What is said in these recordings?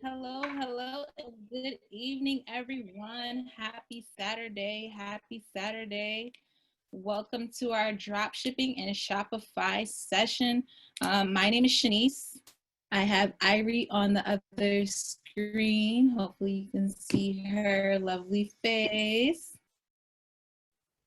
Hello, hello, and good evening, everyone. Happy Saturday. Happy Saturday. Welcome to our drop shipping and Shopify session. My name is Shaniece. I have Irie on the other screen. Hopefully, you can see her lovely face.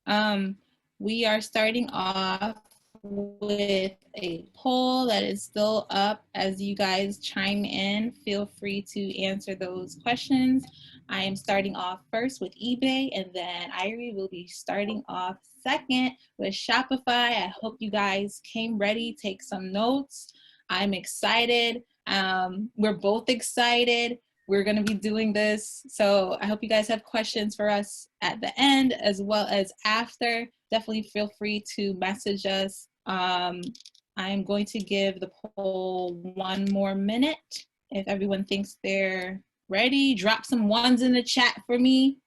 Um, we are starting off with a poll that is still up. As you guys chime in, feel free to answer those questions. I am starting off first with eBay, and then Irie will be starting off second with Shopify. I hope you guys came ready, take some notes. I'm excited. We're both excited. We're going to be doing this. So I hope you guys have questions for us at the end as well as after. Definitely feel free to message us. I'm going to give the poll one more minute. If everyone thinks they're ready, drop some ones in the chat for me.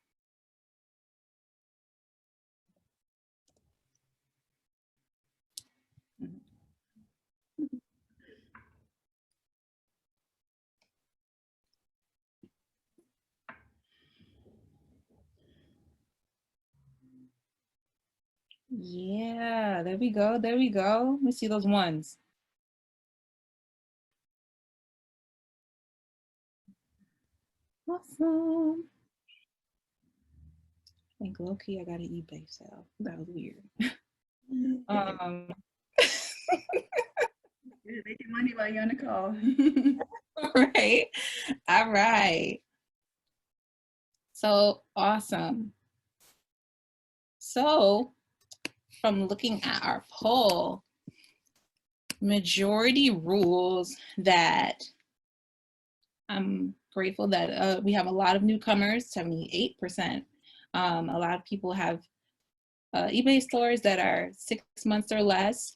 Yeah, there we go. There we go. Let me see those ones. Awesome. I think low-key I got an eBay sale. That was weird. um, Making money while you're on the call. right. All right. So awesome. So from looking at our poll, majority rules that I'm grateful that we have a lot of newcomers, 78%. A lot of people have eBay stores that are 6 months or less.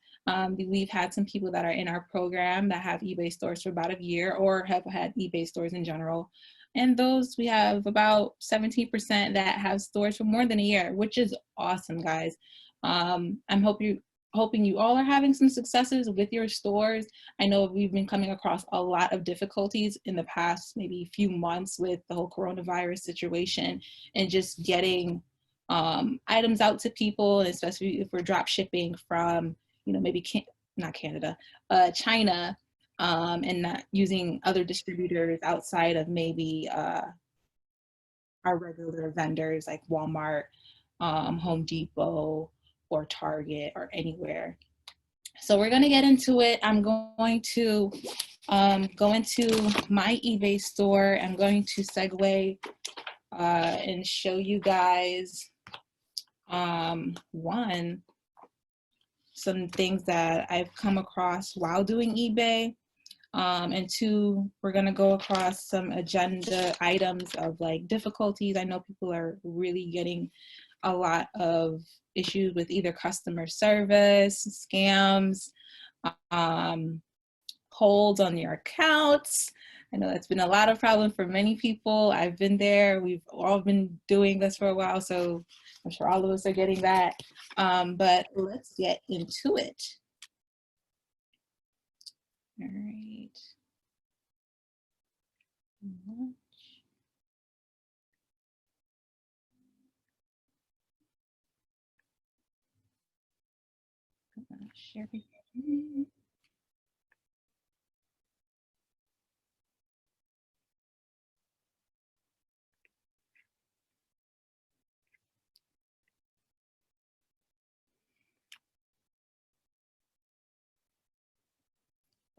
We've had some people that are in our program that have eBay stores for about a year or have had eBay stores in general. And those we have about 17% that have stores for more than a year, which is awesome, guys. I'm hoping you all are having some successes with your stores. I know we've been coming across a lot of difficulties in the past maybe few months with the whole coronavirus situation and just getting items out to people, especially if we're drop shipping from, maybe not Canada, China, and not using other distributors outside of maybe our regular vendors like Walmart, Home Depot, or Target, or anywhere. So we're going to get into it. I'm going to go into my eBay store. I'm going to segue and show you guys some things that I've come across while doing eBay. And two, we're gonna go across some agenda items of like difficulties. I know people are really getting a lot of issues with either customer service, scams, um, holds on your accounts. I know that's been a lot of problem for many people. I've been there. We've all been doing this for a while, so I'm sure all of us are getting that. But let's get into it. All right. Share.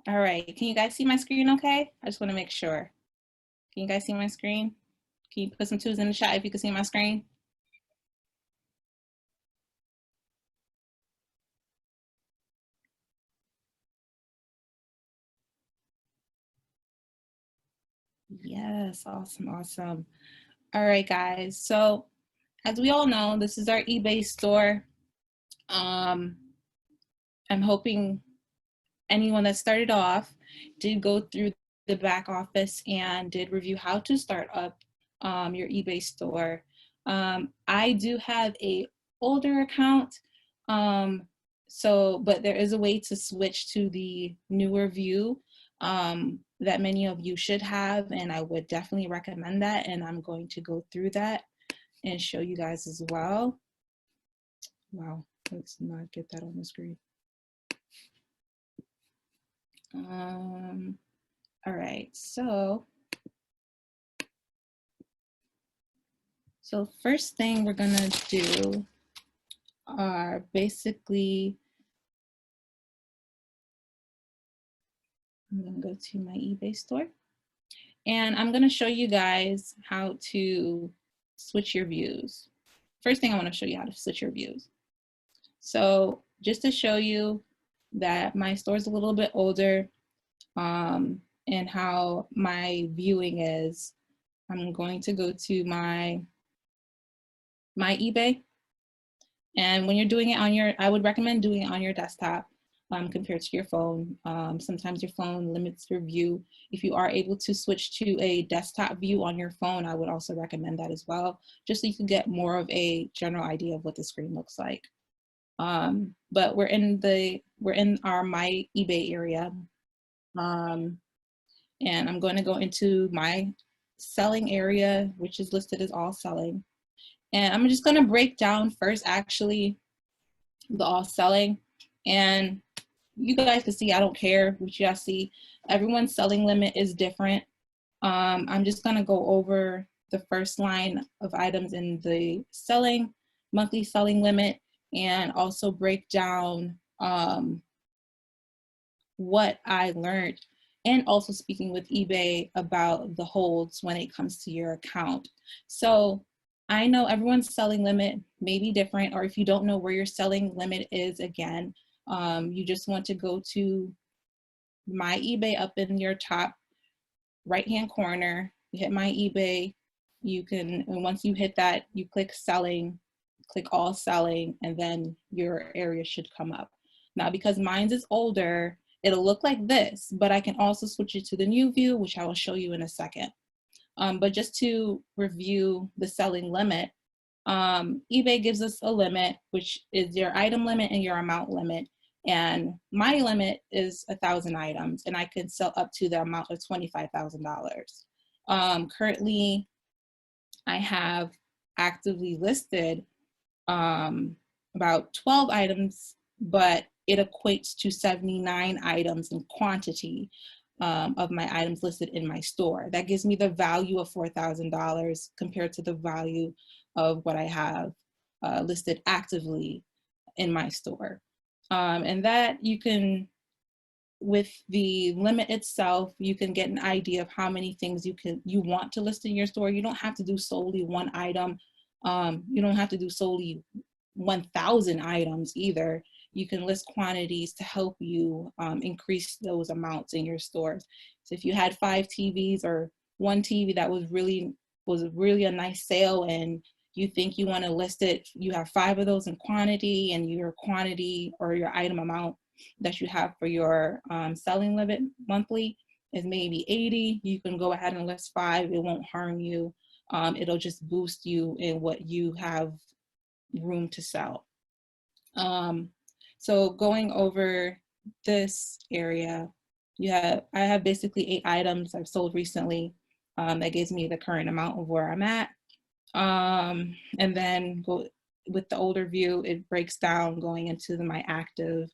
All right, can you guys see my screen okay? I just want to make sure. Can you guys see my screen? Can you put some twos in the chat if you can see my screen? Yes, awesome, awesome. All right, guys. So as we all know, this is our eBay store. I'm hoping anyone that started off did go through the back office and did review how to start up your eBay store. I do have a older account, but there is a way to switch to the newer view. that many of you should have, and I would definitely recommend that. And I'm going to go through that and show you guys as well. Wow, let's not get that on the screen. All right, so first thing we're gonna do are basically, I'm gonna go to my eBay store, and I'm gonna show you guys how to switch your views. First thing I wanna show you how to switch your views. So just to show you that my store is a little bit older, and how my viewing is, I'm going to go to my eBay. And when you're doing it on your, I would recommend doing it on your desktop compared to your phone. Sometimes your phone limits your view. If you are able to switch to a desktop view on your phone, I would also recommend that as well, just so you can get more of a general idea of what the screen looks like. But we're in our my eBay area. And I'm going to go into my selling area, which is listed as all selling. And I'm just going to break down first, actually, the all selling. And you guys can see, I don't care what you guys see. Everyone's selling limit is different. I'm just going to go over the first line of items in the monthly selling limit, and also break down what I learned, and also speaking with eBay about the holds when it comes to your account. So I know everyone's selling limit may be different, or if you don't know where your selling limit is, again, you just want to go to my eBay up in your top right-hand corner. You hit my eBay. You can, and once you hit that, you click selling, click all selling, and then your area should come up. Now, because mine is older, it'll look like this, but I can also switch it to the new view, which I will show you in a second. But just to review the selling limit, eBay gives us a limit, which is your item limit and your amount limit. And my limit is 1,000 items, and I can sell up to the amount of $25,000. Currently, I have actively listed about 12 items, but it equates to 79 items in quantity of my items listed in my store. That gives me the value of $4,000 compared to the value of what I have listed actively in my store. And that you can, with the limit itself, you can get an idea of how many things you want to list in your store. You don't have to do solely one item. You don't have to do solely 1,000 items either. You can list quantities to help you increase those amounts in your stores. So if you had 5 TVs or one TV that was really a nice sale, and you think you want to list it, you have 5 of those in quantity, and your quantity or your item amount that you have for your selling limit monthly is maybe 80, you can go ahead and list 5. It won't harm you. It'll just boost you in what you have room to sell. So going over this area, I have basically 8 items I've sold recently. That gives me the current amount of where I'm at. And then with the older view, it breaks down going into my active,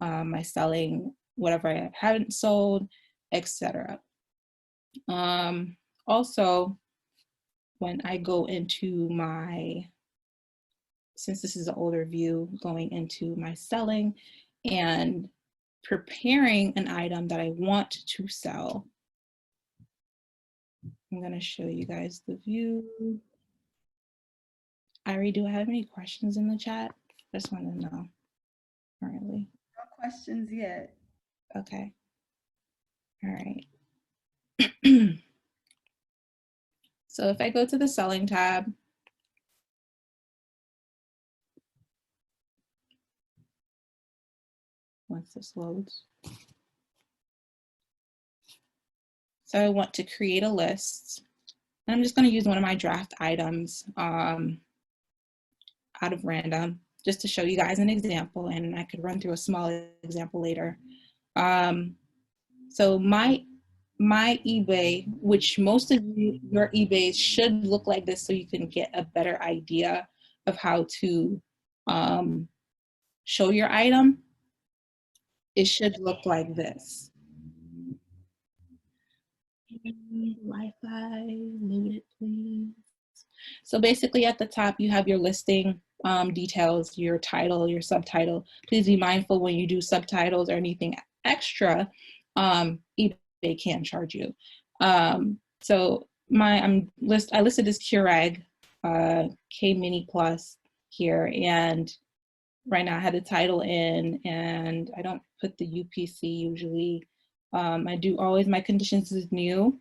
my selling, whatever I haven't sold, etc. Also, when I go into since this is an older view, going into my selling and preparing an item that I want to sell, I'm going to show you guys the view. Ari, do I have any questions in the chat? I just want to know currently. No questions yet. Okay. All right. So if I go to the selling tab, once this loads. So I want to create a list. And I'm just going to use one of my draft items out of random, just to show you guys an example, and I could run through a small example later. So my my eBay, which most of your eBays should look like this so you can get a better idea of how to show your item. It should look like this. Wi-Fi, load it please. So basically at the top, you have your listing details, your title, your subtitle. Please be mindful when you do subtitles or anything extra, eBay can charge you. So I listed this Keurig K Mini Plus here, and right now I had the title in, and I don't put the UPC usually. I do always my conditions is new,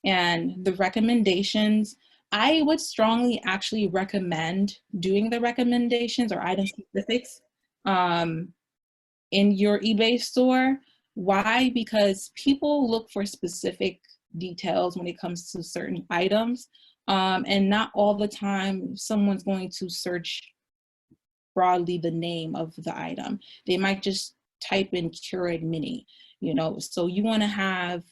and the recommendations, I would strongly actually recommend doing the recommendations or item specifics in your eBay store. Why? Because people look for specific details when it comes to certain items, and not all the time someone's going to search broadly the name of the item. They might just type in Keurig Mini, so you want to have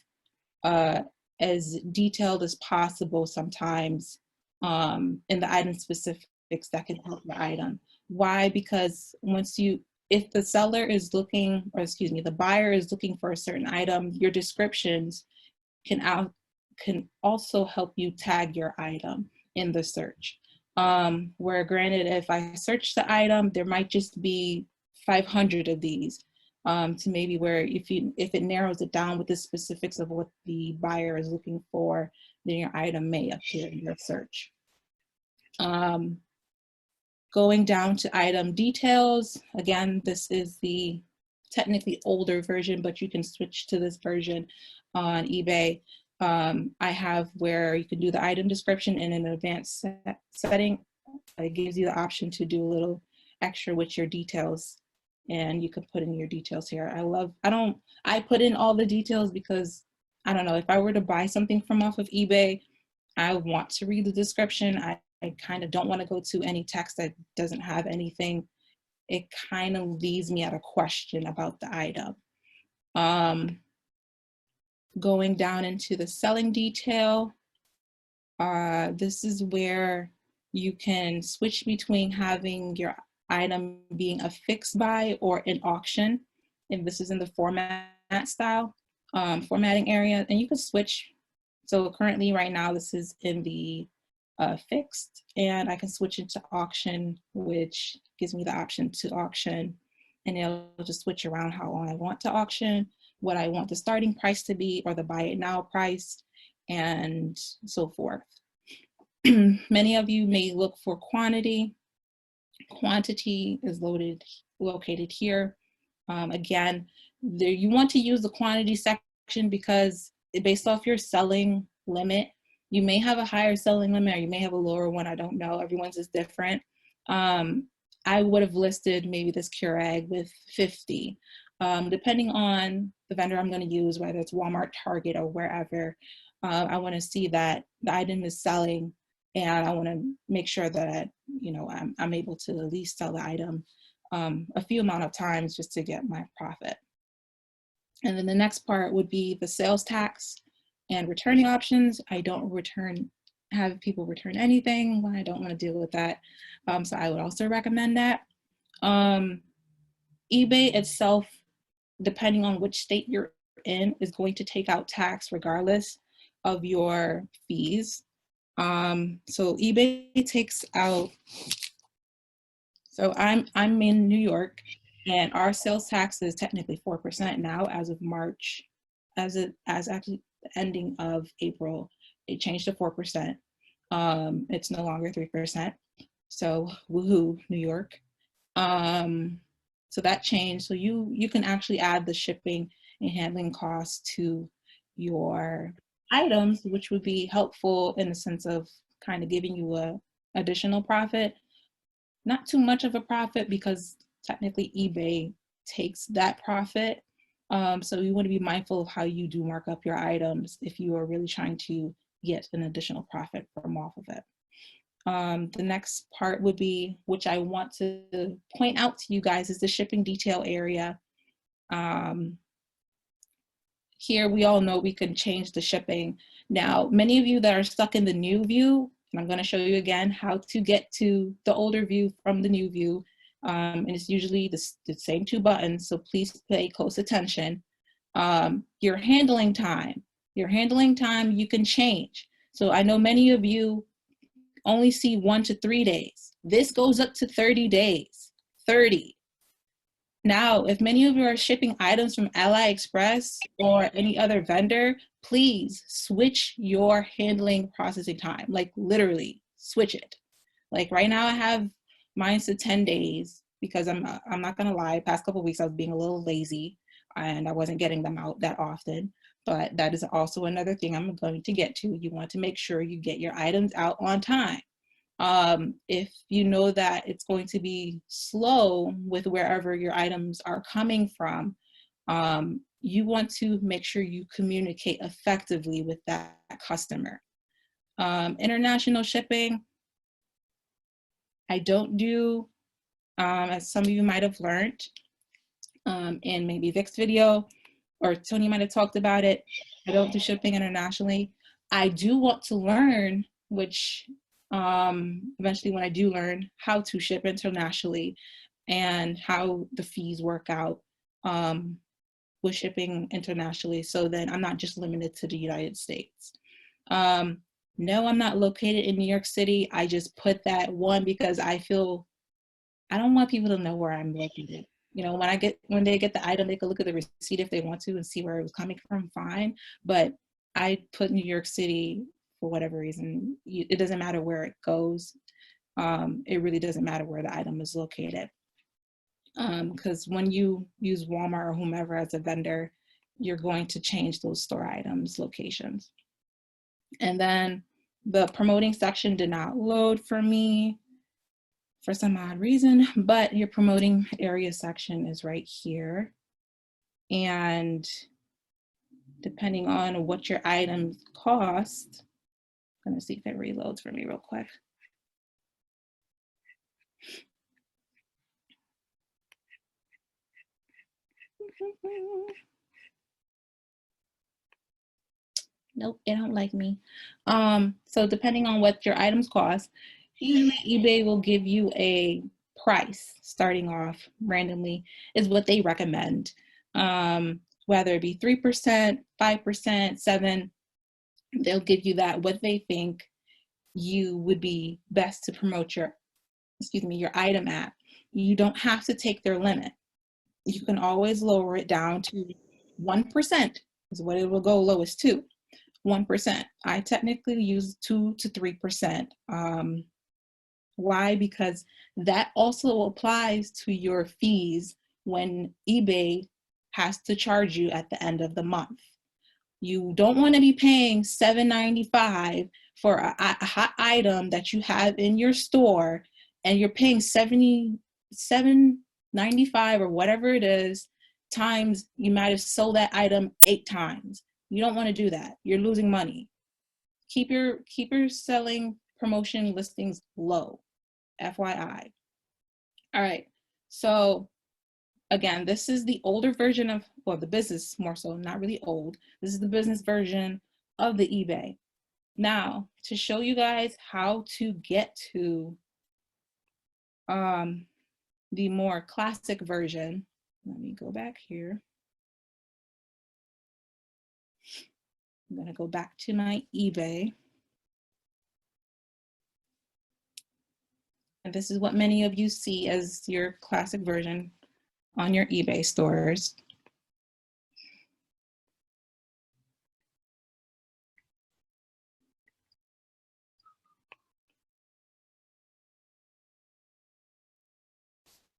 as detailed as possible sometimes in the item specifics that can help your item. Why? Because if the seller is looking, or excuse me, the buyer is looking for a certain item, your descriptions can also help you tag your item in the search. Where granted, if I search the item, there might just be 500 of these. To maybe where if it narrows it down with the specifics of what the buyer is looking for, then your item may appear in your search. Going down to item details, again, this is the technically older version, but you can switch to this version on eBay. I have where you can do the item description in an advanced setting. It gives you the option to do a little extra with your details, and you can put in your details here. I put in all the details because I don't know, if I were to buy something from off of eBay, I want to read the description. I kind of don't want to go to any text that doesn't have anything. It kind of leaves me at a question about the item. Going down into the selling detail, this is where you can switch between having your item being a fixed buy or an auction. And this is in the format style, formatting area, and you can switch. So currently right now, this is in the fixed, and I can switch it to auction, which gives me the option to auction, and it'll just switch around how long I want to auction, what I want the starting price to be, or the buy it now price, and so forth. Many of you may look for quantity. Quantity is located here. Again, you want to use the quantity section because based off your selling limit, you may have a higher selling limit or you may have a lower one. I don't know. Everyone's is different. I would have listed maybe this Keurig with 50. Depending on the vendor I'm going to use, whether it's Walmart, Target, or wherever, I want to see that the item is selling, and I want to make sure that I'm able to at least sell the item a few amount of times just to get my profit. And then the next part would be the sales tax and returning options. I don't have people return anything when I don't want to deal with that. So I would also recommend that. eBay itself, depending on which state you're in, is going to take out tax regardless of your fees. So eBay takes out, so I'm in New York, and our sales tax is technically 4% now as of March, as actually the ending of April, it changed to 4%. It's no longer 3%. So woohoo, New York. So that changed. So you can actually add the shipping and handling costs to your items, which would be helpful in the sense of kind of giving you a additional profit. Not too much of a profit because technically eBay takes that profit. So you want to be mindful of how you do mark up your items if you are really trying to get an additional profit from off of it. The next part would be, which I want to point out to you guys, is the shipping detail area. here we all know we can change the shipping. Now, many of you that are stuck in the new view, and I'm going to show you again how to get to the older view from the new view. And it's usually the same 2 buttons, so please pay close attention. Your handling time you can change. So I know many of you only see 1 to 3 days. This goes up to 30 days, 30. Now, if many of you are shipping items from Aliexpress or any other vendor, please switch your handling processing time, like literally switch it. Like right now I have mine to 10 days because I'm not gonna lie, past couple of weeks I was being a little lazy and I wasn't getting them out that often. But that is also another thing I'm going to get to. You want to make sure you get your items out on time. If you know that it's going to be slow with wherever your items are coming from, you want to make sure you communicate effectively with that customer. International shipping, I don't do, as some of you might have learned in maybe Vic's video, or Tony might have talked about it, I don't do shipping internationally. I do want to learn, which eventually when I do learn how to ship internationally and how the fees work out with shipping internationally, so then I'm not just limited to the United States. No, I'm not located in New York City. I just put that one because I don't want people to know where I'm located. You know, when they get the item, they can look at the receipt if they want to and see where it was coming from, fine. But I put New York City for whatever reason. It doesn't matter where it goes. It really doesn't matter where the item is located. Because when you use Walmart or whomever as a vendor, you're going to change those store items locations. And then the promoting section did not load for me for some odd reason, but your promoting area section is right here. And depending on what your items cost, I'm gonna see if it reloads for me real quick. Nope, it don't like me. So depending on what your items cost, usually eBay will give you a price starting off randomly is what they recommend. Whether it be 3%, 5%, 7%, they'll give you that what they think you would be best to promote your item at. You don't have to take their limit. You can always lower it down to 1% is what it will go lowest to. 1%. I technically use 2 to 3%. Why? Because that also applies to your fees when eBay has to charge you at the end of the month. You don't want to be paying $7.95 for a hot item that you have in your store, and you're paying $77.95 or whatever it is times you might have sold that item 8 times. You don't want to do that. You're losing money. Keep your selling promotion listings low, FYI. All right. So again, this is the older version of, well, the business more so, not really old. This is the business version of the eBay. Now, to show you guys how to get to the more classic version, let me go back here. I'm going to go back to my eBay. And this is what many of you see as your classic version on your eBay stores.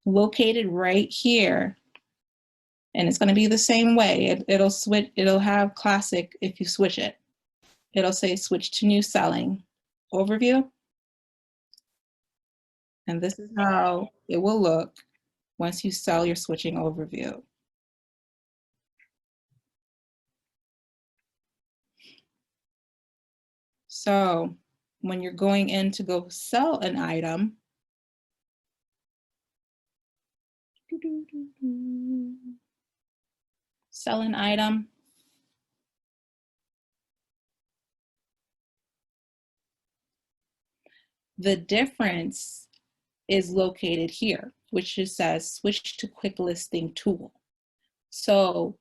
Located right here. And it's going to be the same way. It'll switch, it'll have classic if you switch it. It'll say switch to new selling overview. And this is how it will look once you sell your switching overview. So when you're going in to go sell an item, sell an item, The difference is located here, which just says switch to quick listing tool. So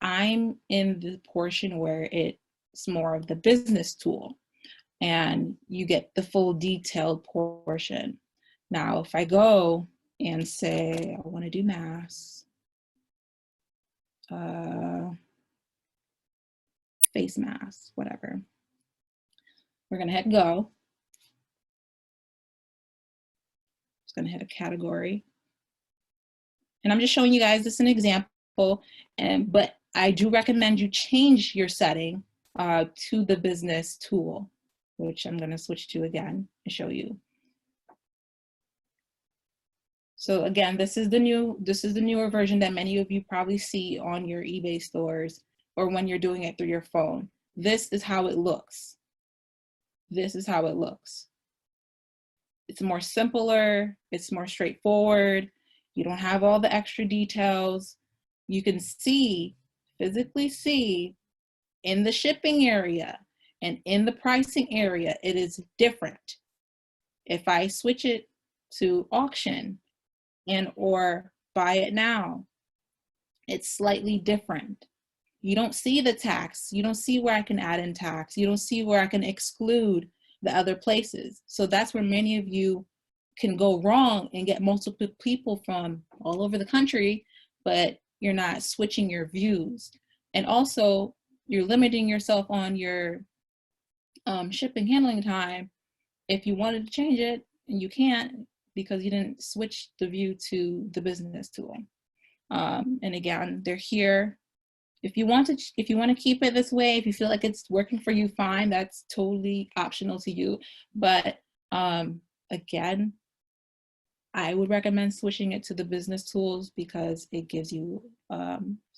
I'm in the portion where it's more of the business tool, and you get the full detailed portion. Now, if I go and say, I want to do mass, face mask, whatever. We're going to hit go. It's going to hit a category. And I'm just showing you guys this as an example, but I do recommend you change your setting to the business tool, which I'm going to switch to again and show you. So again, this is the newer version that many of you probably see on your eBay stores or when you're doing it through your phone. This is how it looks. This is how it looks. It's more simpler, it's more straightforward. You don't have all the extra details. You can see, physically see in the shipping area and in the pricing area, it is different. If I switch it to auction and or buy it now, it's slightly different. You don't see the tax. You don't see where I can add in tax. You don't see where I can exclude the other places. So that's where many of you can go wrong and get multiple people from all over the country, but you're not switching your views. And also you're limiting yourself on your shipping handling time. If you wanted to change it and you can't because you didn't switch the view to the business tool. And again, they're here. If you want to keep it this way, if you feel like it's working for you, fine, that's totally optional to you. But again, I would recommend switching it to the business tools because it gives you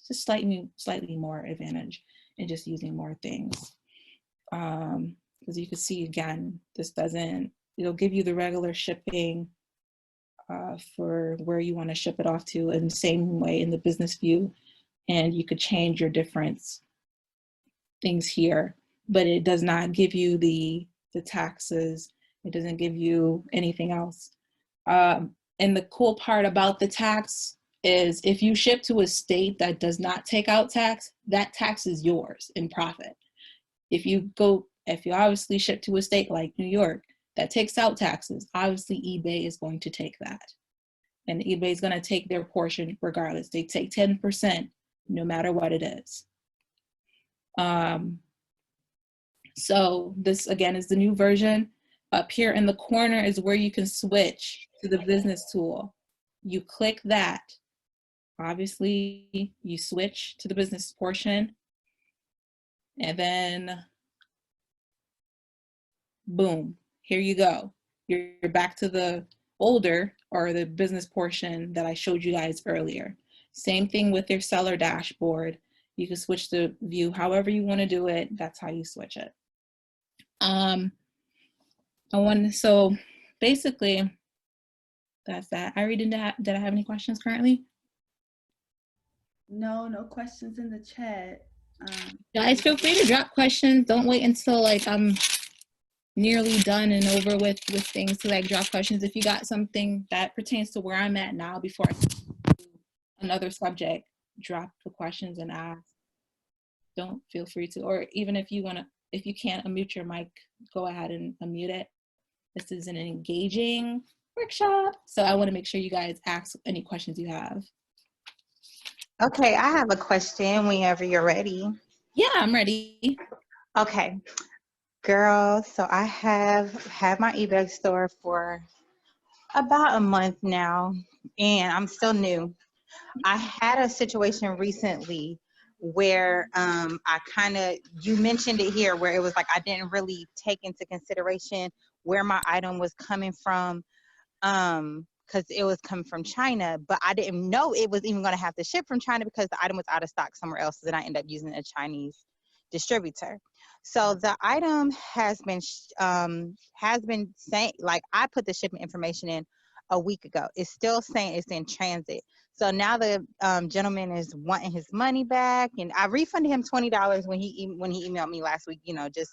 just slightly more advantage in just using more things. Because you can see, again, it'll give you the regular shipping for where you want to ship it off to, in the same way in the business view. And you could change your different things here, but it does not give you the taxes. It doesn't give you anything else. And the cool part about the tax is if you ship to a state that does not take out tax, that tax is yours in profit. If you obviously ship to a state like New York that takes out taxes, obviously eBay is going to take that. And eBay is going to take their portion regardless. They take 10% no matter what it is. So this again is the new version. Up here in the corner is where you can switch to the business tool. You click that. Obviously, you switch to the business portion. And then, boom, here you go. You're back to the older or the business portion that I showed you guys earlier. Same thing with your seller dashboard. You can switch the view however you want to do it. That's how you switch it. So basically, that's that. Irene, did I have any questions currently? No questions in the chat. Guys, feel free to drop questions. Don't wait until like I'm nearly done and over with things to like drop questions. If you got something that pertains to where I'm at now before I do another subject, drop the questions and ask. Don't feel free to, or even if you can't unmute your mic, go ahead and unmute it. This is an engaging workshop, so I want to make sure you guys ask any questions you have. Okay, I have a question whenever you're ready. Yeah, I'm ready. Okay, girl, so I have had my eBay store for about a month now, and I'm still new. I had a situation recently where you mentioned it here, where it was like I didn't really take into consideration where my item was coming from, because it was coming from China, but I didn't know it was even going to have to ship from China because the item was out of stock somewhere else, and I ended up using a Chinese distributor. So the item has been saying, like, I put the shipping information in a week ago. It's still saying it's in transit. So now the gentleman is wanting his money back, and I refunded him $20 when he emailed me last week, just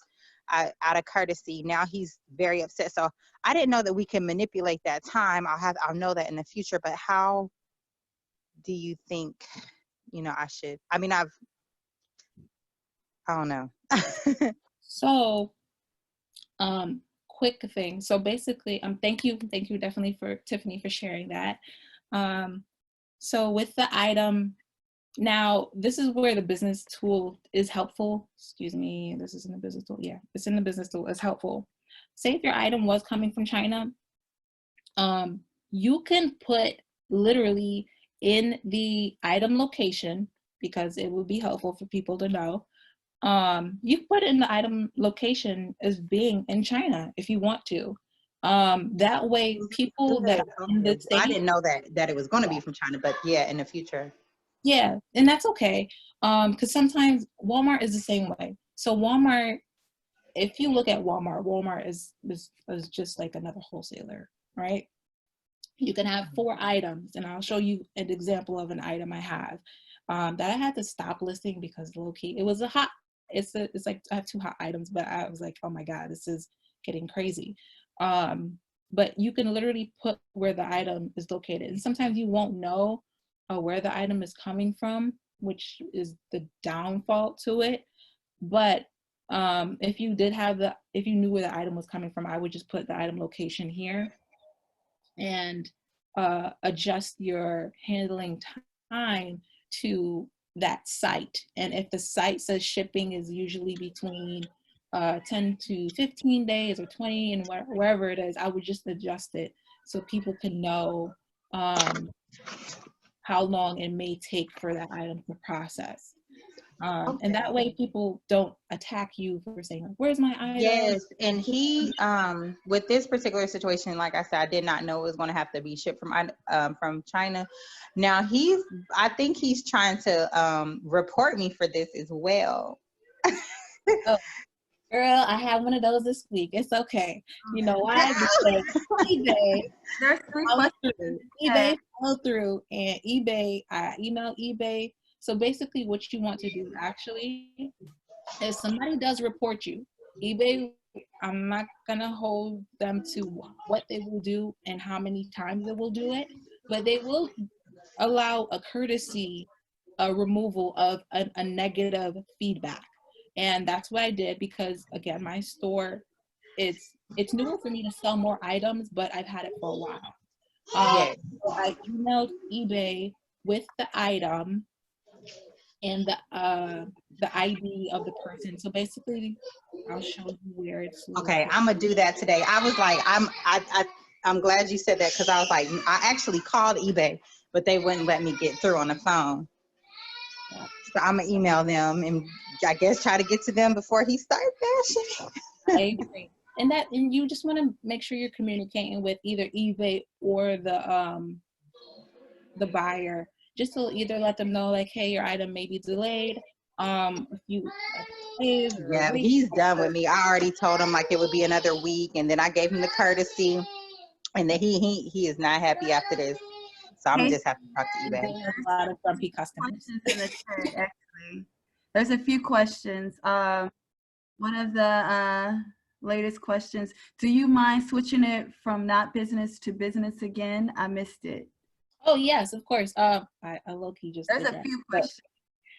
out of courtesy. Now he's very upset. So I didn't know that we can manipulate that time. I'll know that in the future. But how do you think, I should? I mean, I don't know. So, quick thing. So basically, thank you definitely for Tiffany for sharing that. So with the item, now this is where the business tool is helpful. Excuse me, this is in the business tool. Yeah, it's in the business tool. It's helpful. Say if your item was coming from China, you can put literally in the item location, because it would be helpful for people to know. You put in the item location as being in China if you want to. That way people that are in the I States, didn't know that it was going to be from China, but yeah, in the future. yeah, and that's okay. Because sometimes Walmart is the same way. So Walmart, if you look at Walmart is just like another wholesaler, right? You can have 4 items, and I'll show you an example of an item I have that I had to stop listing because low key it was it's like I have 2 hot items, but I was like, oh my God, this is getting crazy. But you can literally put where the item is located, and sometimes you won't know where the item is coming from, which is the downfall to it. But if you knew where the item was coming from, I would just put the item location here and adjust your handling time to that site. And if the site says shipping is usually between 10 to 15 days or 20, and wherever it is, I would just adjust it so people can know how long it may take for that item to process. And that way people don't attack you for saying, where's my item? Yes, and he with this particular situation, like I said, I did not know it was going to have to be shipped from China. Now I think he's trying to report me for this as well. Oh, girl, I have one of those this week. It's okay. You know why? Because eBay, There's 3 questions. eBay followed through, and eBay, I emailed eBay. So basically what you want to do actually, if somebody does report you, eBay, I'm not gonna hold them to what they will do and how many times they will do it, but they will allow a courtesy removal of a negative feedback. And that's what I did, because again, my store, it's newer for me to sell more items, but I've had it for a while. Yes. So I emailed eBay with the item and the ID of the person. So basically, I'll show you where it's Okay, I'm gonna do that today. I was like, I'm glad you said that, because I was like, I actually called eBay, but they wouldn't let me get through on the phone. So I'm gonna email them and I guess try to get to them before he starts bashing. I agree. And you just want to make sure you're communicating with either eBay or the buyer, just to either let them know like, hey, your item may be delayed. If you Yeah, he's done with me. I already told him like it would be another week, and then I gave him the courtesy, and then he is not happy after this. So I'm just have to talk to eBay. A lot of grumpy customers. Questions in the chat, actually. There's a few questions. One of the latest questions: do you mind switching it from not business to business again? I missed it. Oh yes, of course. I low-key just There's did a that. few questions.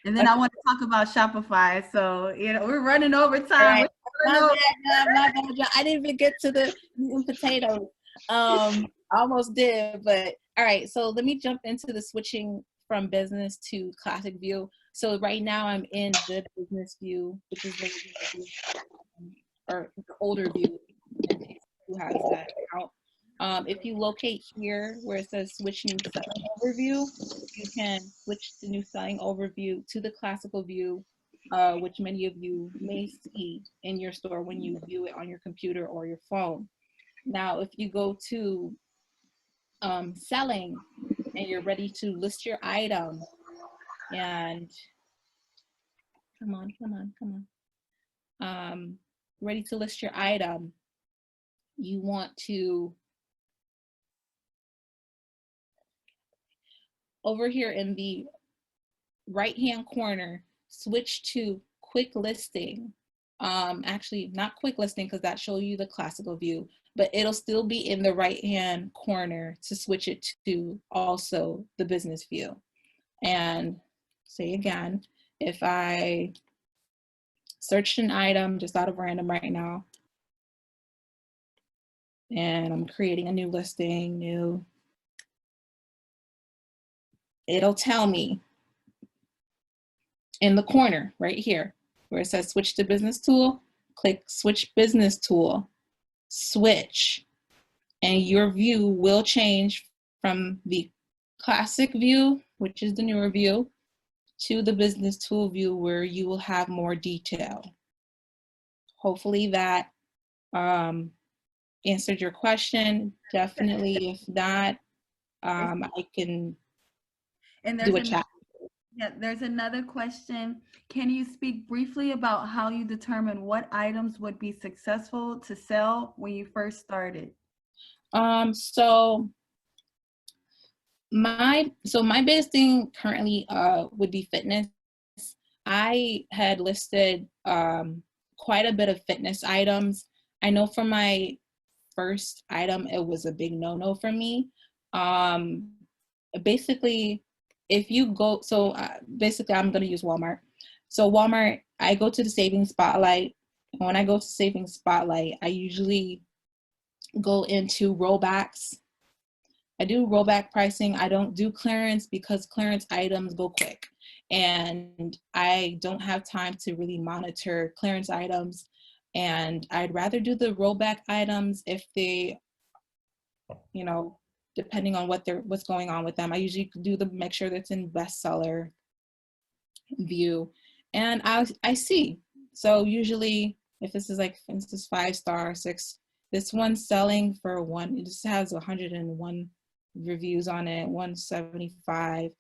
And then I want to talk about Shopify. So, we're running over time. Right. My bad, I didn't even get to the meat and potatoes. Almost did, but all right. So let me jump into the switching from business to classic view. So right now I'm in the business view, which is the or the older view, in case who has that account. If you locate here where it says switch new selling overview, you can switch the new selling overview to the classical view, which many of you may see in your store when you view it on your computer or your phone. Now, if you go to selling and you're ready to list your item, and come on, ready to list your item, you want to, over here in the right hand corner, switch to quick listing. actually not quick listing because that shows you the classical view, but it'll still be in the right hand corner to switch it to also the business view. And say again, if I searched an item just out of random right now, and I'm creating a new listing, it'll tell me in the corner right here where it says switch to business tool, click switch business tool, switch, and your view will change from the classic view, which is the newer view, to the business tool view where you will have more detail. Hopefully that answered your question. Definitely, if not, I can do a chat. Yeah, there's another question. Can you speak briefly about how you determine what items would be successful to sell when you first started? So my biggest thing currently would be fitness. I had listed quite a bit of fitness items. I know for my first item, it was a big no-no for me. Basically, if you go, basically I'm going to use Walmart. So Walmart, I go to the savings spotlight. And when I go to savings spotlight, I usually go into rollbacks. I do rollback pricing. I don't do clearance because clearance items go quick. And I don't have time to really monitor clearance items. And I'd rather do the rollback items if they, depending on what's going on with them. I usually do make sure that's in bestseller view. And I see. So usually if this is like, for instance, 5-star, 6, this one's selling for it just has 101 reviews on it, 175,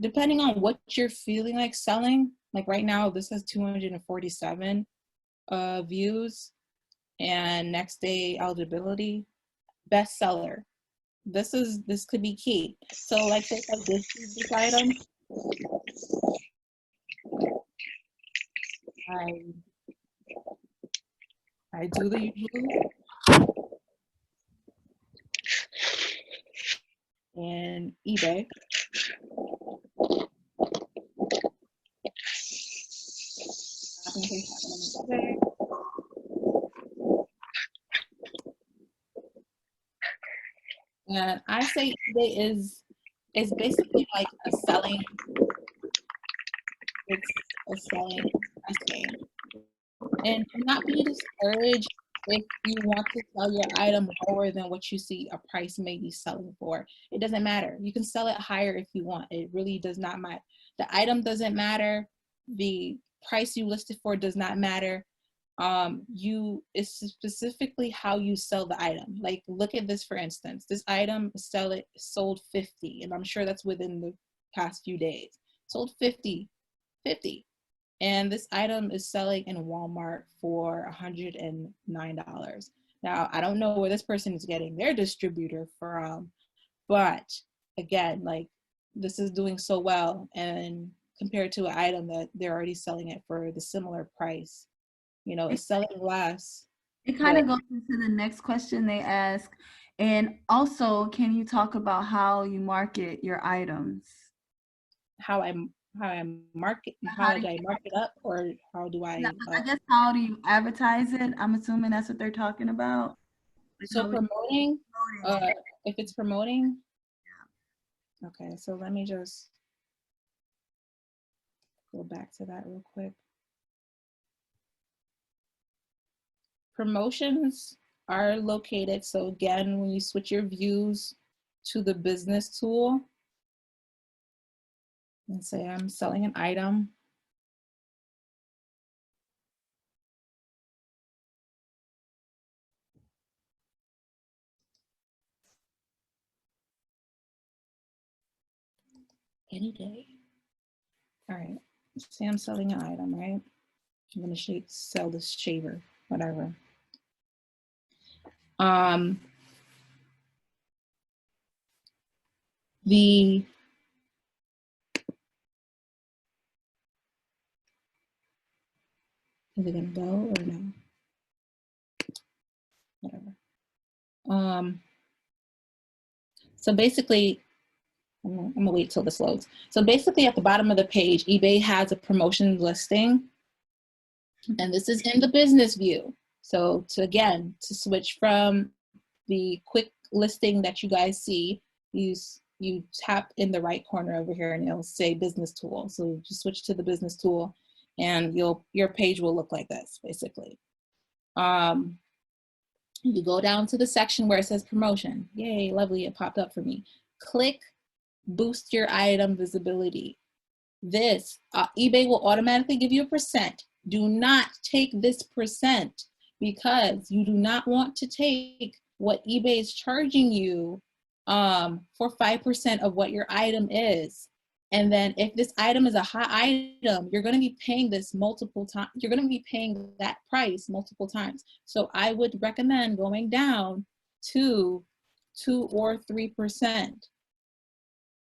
depending on what you're feeling like selling. Like right now, this has 247 views, and next day eligibility, bestseller. This could be key. So like say like this item, I do the usual in eBay. And I say eBay is basically like a selling. It's a selling game. And do not be discouraged if you want to sell your item lower than what you see a price may be selling for. It doesn't matter. You can sell it higher if you want. It really does not matter. The item doesn't matter. The price you listed for does not matter. It's specifically how you sell the item. Like look at this, for instance. This item sold 50, and I'm sure that's within the past few days. Sold 50. And this item is selling in Walmart for $109. Now, I don't know where this person is getting their distributor from, but again, like this is doing so well, and compared to an item that they're already selling it for the similar price, it's selling less. It kind of goes into the next question they ask. And also, can you talk about how you market your items? How I market, how do I mark it up, or how do I? I guess how do you advertise it? I'm assuming that's what they're talking about. So promoting, if it's promoting. Yeah. Okay, so let me just go back to that real quick. Promotions are located. So again, when you switch your views to the business tool, and say I'm selling an item. Any day. All right, say I'm selling an item, right? I'm gonna sell this shaver, whatever. Is it gonna go or no? Whatever. So basically, I'm gonna wait till this loads. So basically at the bottom of the page, eBay has a promotion listing, and this is in the business view. So to switch from the quick listing that you guys see, you tap in the right corner over here and it'll say business tool. So just switch to the business tool and your page will look like this basically. You go down to the section where it says promotion. Yay, lovely, it popped up for me. Click boost your item visibility. This, eBay will automatically give you a percent. Do not take this percent because you do not want to take what eBay is charging you for 5% of what your item is. And then if this item is a hot item, you're going to be paying this multiple times. You're going to be paying that price multiple times. So I would recommend going down to 2 or 3%.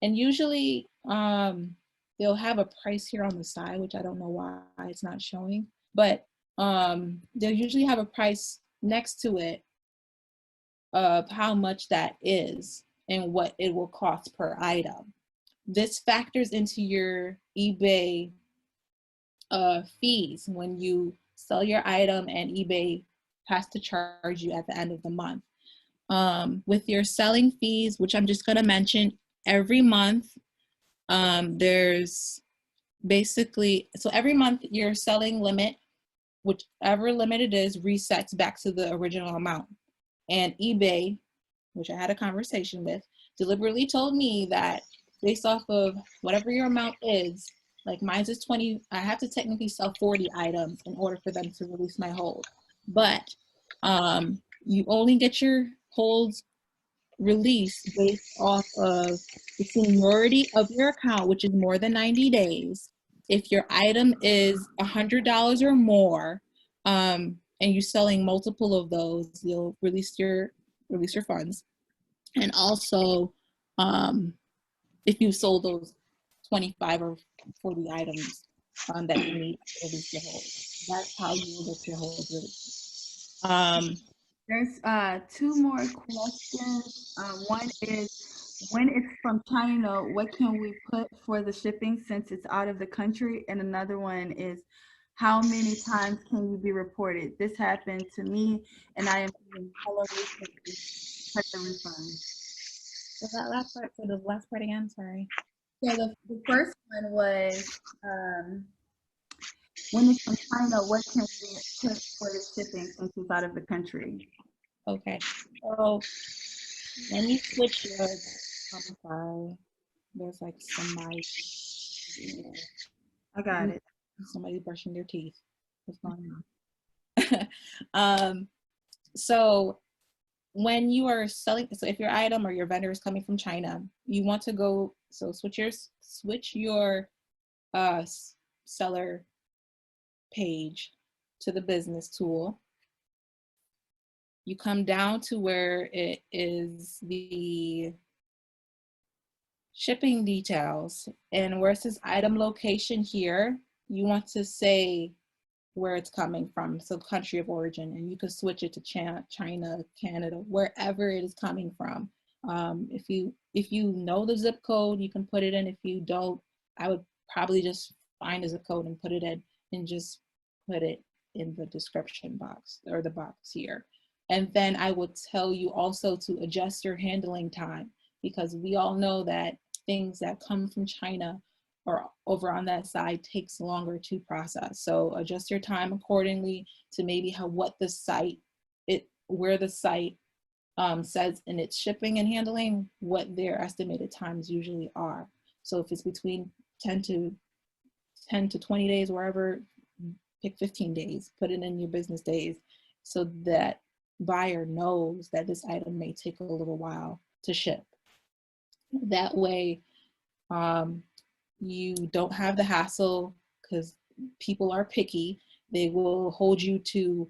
And usually they'll have a price here on the side, which I don't know why it's not showing, but they'll usually have a price next to it of how much that is and what it will cost per item. This factors into your eBay fees when you sell your item and eBay has to charge you at the end of the month. With your selling fees, which I'm just going to mention, every month there's basically, so every month your selling limit, whichever limit it is, resets back to the original amount. And eBay, which I had a conversation with, deliberately told me that based off of whatever your amount is, like mine is 20, I have to technically sell 40 items in order for them to release my hold. But you only get your holds released based off of the seniority of your account, which is more than 90 days. If your item is $100 or more, and you're selling multiple of those, you'll release your funds. And also, if you sold those 25 or 40 items that you need to release your hold, that's how you will get your hold released. There's 2 more questions. One is, when it's from China, what can we put for the shipping since it's out of the country? And another one is, how many times can you be reported? This happened to me, and I am using Hello recently to check the refund. So that last part, so the last part again, sorry. So the first one was, when it's from China, what can we put for the shipping since it's out of the country? Okay, so when you switch your, I'm sorry, there's like somebody. I got it. Somebody brushing their teeth. What's going on? So when you are selling, so if your item or your vendor is coming from China, you want to go, so switch your seller page to the business tool. You come down to where it is the shipping details, and where it says item location here, you want to say where it's coming from, so country of origin, and you can switch it to China, Canada, wherever it is coming from. If you know the zip code, you can put it in. If you don't, I would probably just find a zip code and put it in, and just put it in the description box or the box here. And then I would tell you also to adjust your handling time, because we all know that things that come from China or over on that side takes longer to process. So adjust your time accordingly to maybe where the site says in its shipping and handling, what their estimated times usually are. So if it's between 10 to 20 days, wherever, pick 15 days, put it in your business days so that buyer knows that this item may take a little while to ship. That way, you don't have the hassle, because people are picky. They will hold you to,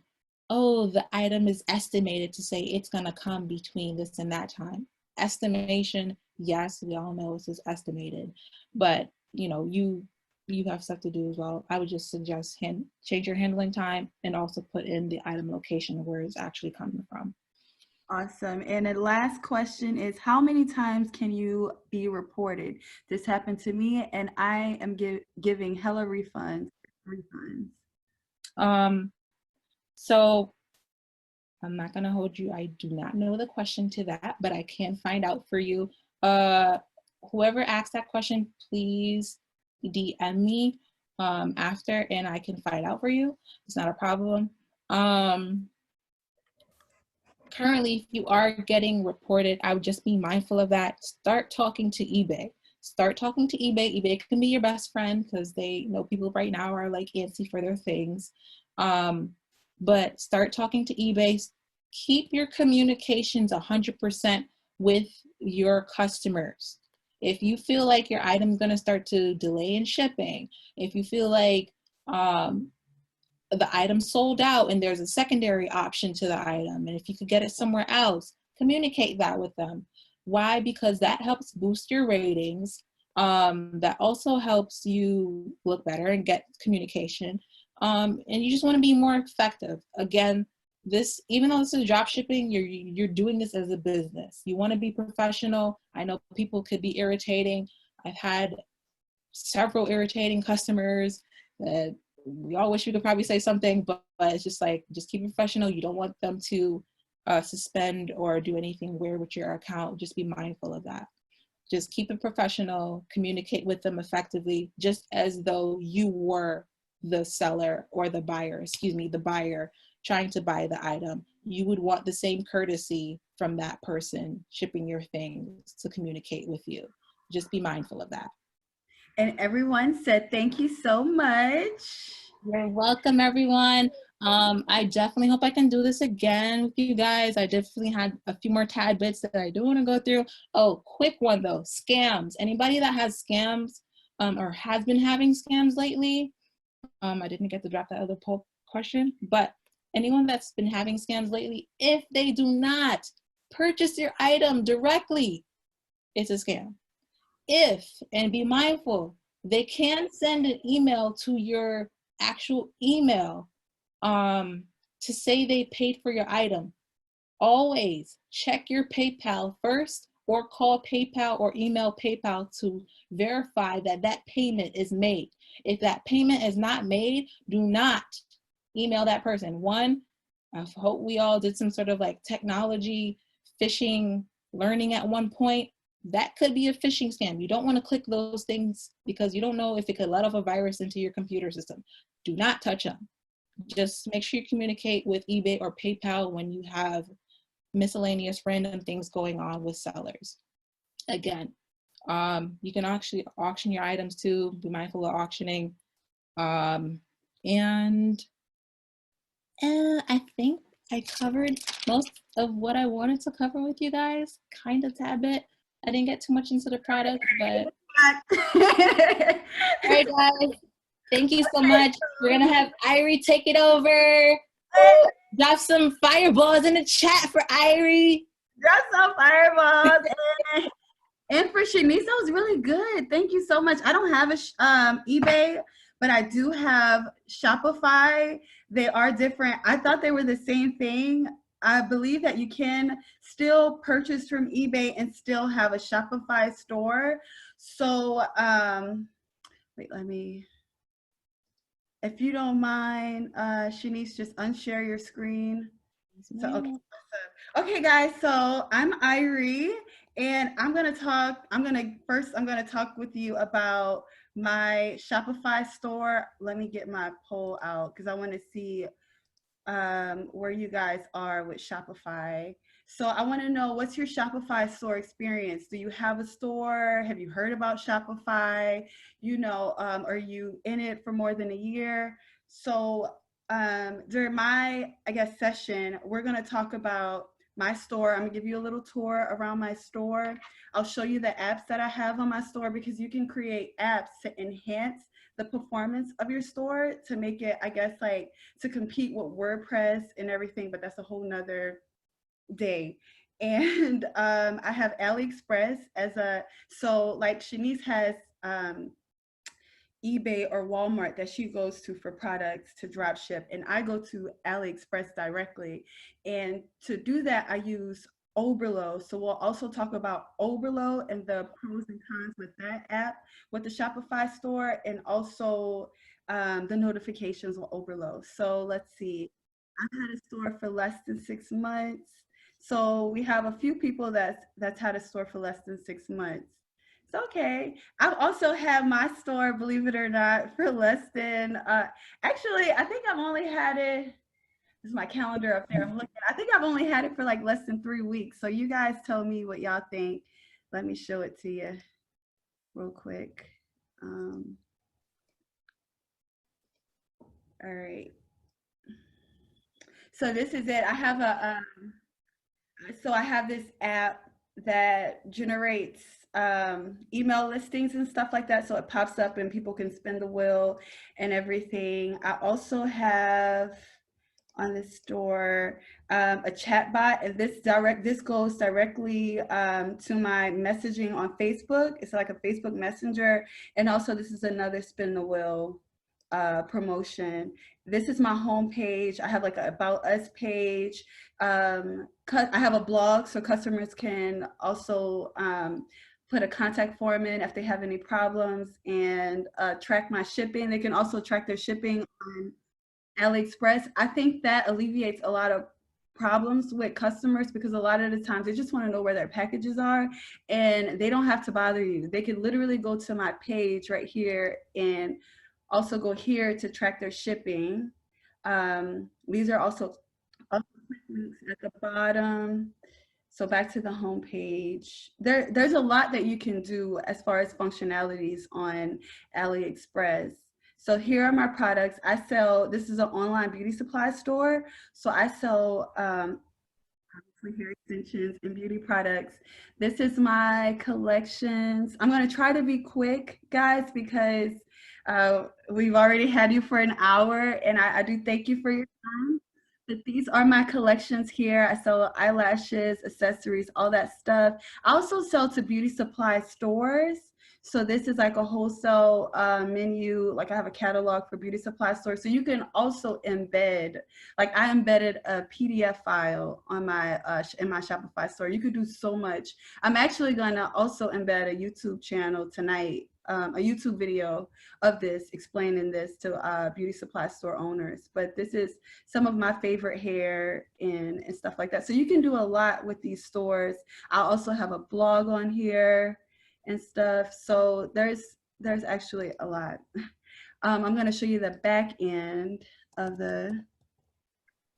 oh, the item is estimated to say it's going to come between this and that time. Estimation, yes, we all know this is estimated, but you you have stuff to do as well, I would just suggest change your handling time and also put in the item location where it's actually coming from. Awesome. And the last question is, how many times can you be reported? This happened to me, and I am giving hella refunds. So I'm not gonna hold you. I do not know the question to that, but I can find out for you. Whoever asked that question, please DM me after, and I can find out for you. It's not a problem. Currently, if you are getting reported, I would just be mindful of that. Start talking to eBay. Start talking to eBay. eBay can be your best friend because they know people right now are like antsy for their things. But start talking to eBay. Keep your communications 100% with your customers. If you feel like your item's going to start to delay in shipping, if you feel like the item sold out and there's a secondary option to the item, and if you could get it somewhere else, communicate that with them. Why? Because that helps boost your ratings. That also helps you look better and get communication. And you just want to be more effective. Again, this, even though this is drop shipping, you're doing this as a business. You want to be professional. I know people could be irritating. I've had several irritating customers that we all wish we could probably say something, but it's just like, just keep it professional. You don't want them to suspend or do anything weird with your account. Just be mindful of that. Just keep it professional, communicate with them effectively, just as though you were the seller or the buyer, the buyer trying to buy the item. You would want the same courtesy from that person shipping your things to communicate with you. Just be mindful of that. And everyone said, thank you so much. You're welcome, everyone. I definitely hope I can do this again with you guys. I definitely had a few more tad bits that I do want to go through. Oh, quick one though, scams. Anybody that has scams or has been having scams lately, I didn't get to drop that other poll question, but anyone that's been having scams lately, if they do not purchase your item directly, it's a scam. And be mindful, they can send an email to your actual email to say they paid for your item. Always check your PayPal first, or call PayPal or email PayPal to verify that that payment is made. If that payment is not made, do not email that person. One, I hope we all did some sort of like technology phishing learning at one point. That could be a phishing scam. You don't want to click those things because you don't know if it could let off a virus into your computer system. Do not touch them. Just make sure you communicate with eBay or PayPal when you have miscellaneous random things going on with sellers. Again, you can actually auction your items too. Be mindful of auctioning. And I think I covered most of what I wanted to cover with you guys, kind of tad bit. I didn't get too much into the product, but all right, guys. Thank you so much. We're gonna have Irie take it over. Drop some fireballs in the chat for Irie. Drop some fireballs. And for Shaniece, that was really good. Thank you so much. I don't have a eBay, but I do have Shopify. They are different. I thought they were the same thing. I believe that you can still purchase from eBay and still have a Shopify store. So, wait, if you don't mind, Shaniece, just unshare your screen. So, okay, guys, so I'm Irie, and I'm gonna talk with you about my Shopify store. Let me get my poll out because I want to see where you guys are with Shopify. So I want to know, what's your Shopify store experience? Do you have a store? Have you heard about Shopify? Are you in it for more than a year? So during my, session, we're going to talk about my store. I'm gonna give you a little tour around my store. I'll show you the apps that I have on my store, because you can create apps to enhance the performance of your store to make it, to compete with WordPress and everything, but that's a whole nother day. And I have Aliexpress so like Shaniece has eBay or Walmart that she goes to for products to drop ship, and I go to Aliexpress directly. And to do that, I use Oberlo. So we'll also talk about Oberlo and the pros and cons with that app, with the Shopify store, and also the notifications with Oberlo. So let's see. I've had a store for less than 6 months. So we have a few people that's had a store for less than 6 months. It's okay. I've also had my store, believe it or not, for less than, actually, I think I've only had it, this is my calendar up there, I'm looking, I think I've only had it for like less than 3 weeks. So you guys tell me what y'all think. Let me show it to you real quick. All right. So this is it. I have I have this app that generates email listings and stuff like that. So it pops up and people can spin the wheel and everything. I also have on the store a chat bot, and this goes directly to my messaging on Facebook. It's like a Facebook Messenger, and also this is another spin the wheel promotion. This is my home page. I have like a About Us page. I have a blog so customers can also put a contact form in if they have any problems, and track my shipping. They can also track their shipping on Aliexpress. I think that alleviates a lot of problems with customers, because a lot of the times they just want to know where their packages are and they don't have to bother you. They can literally go to my page right here and also go here to track their shipping. These are also links at the bottom. So back to the home page. There's a lot that you can do as far as functionalities on AliExpress. So here are my products. This is an online beauty supply store. So I sell hair extensions and beauty products. This is my collections. I'm going to try to be quick, guys, because we've already had you for an hour, and I do thank you for your time. But these are my collections here. I sell eyelashes, accessories, all that stuff. I also sell to beauty supply stores. So this is like a wholesale menu. Like I have a catalog for beauty supply stores. So you can also embed, like I embedded a PDF file on my in my Shopify store. You could do so much. I'm actually gonna also embed a YouTube channel tonight, a YouTube video of this, explaining this to beauty supply store owners. But this is some of my favorite hair and stuff like that. So you can do a lot with these stores. I also have a blog on here and stuff. So there's actually a lot. I'm going to show you the back end of the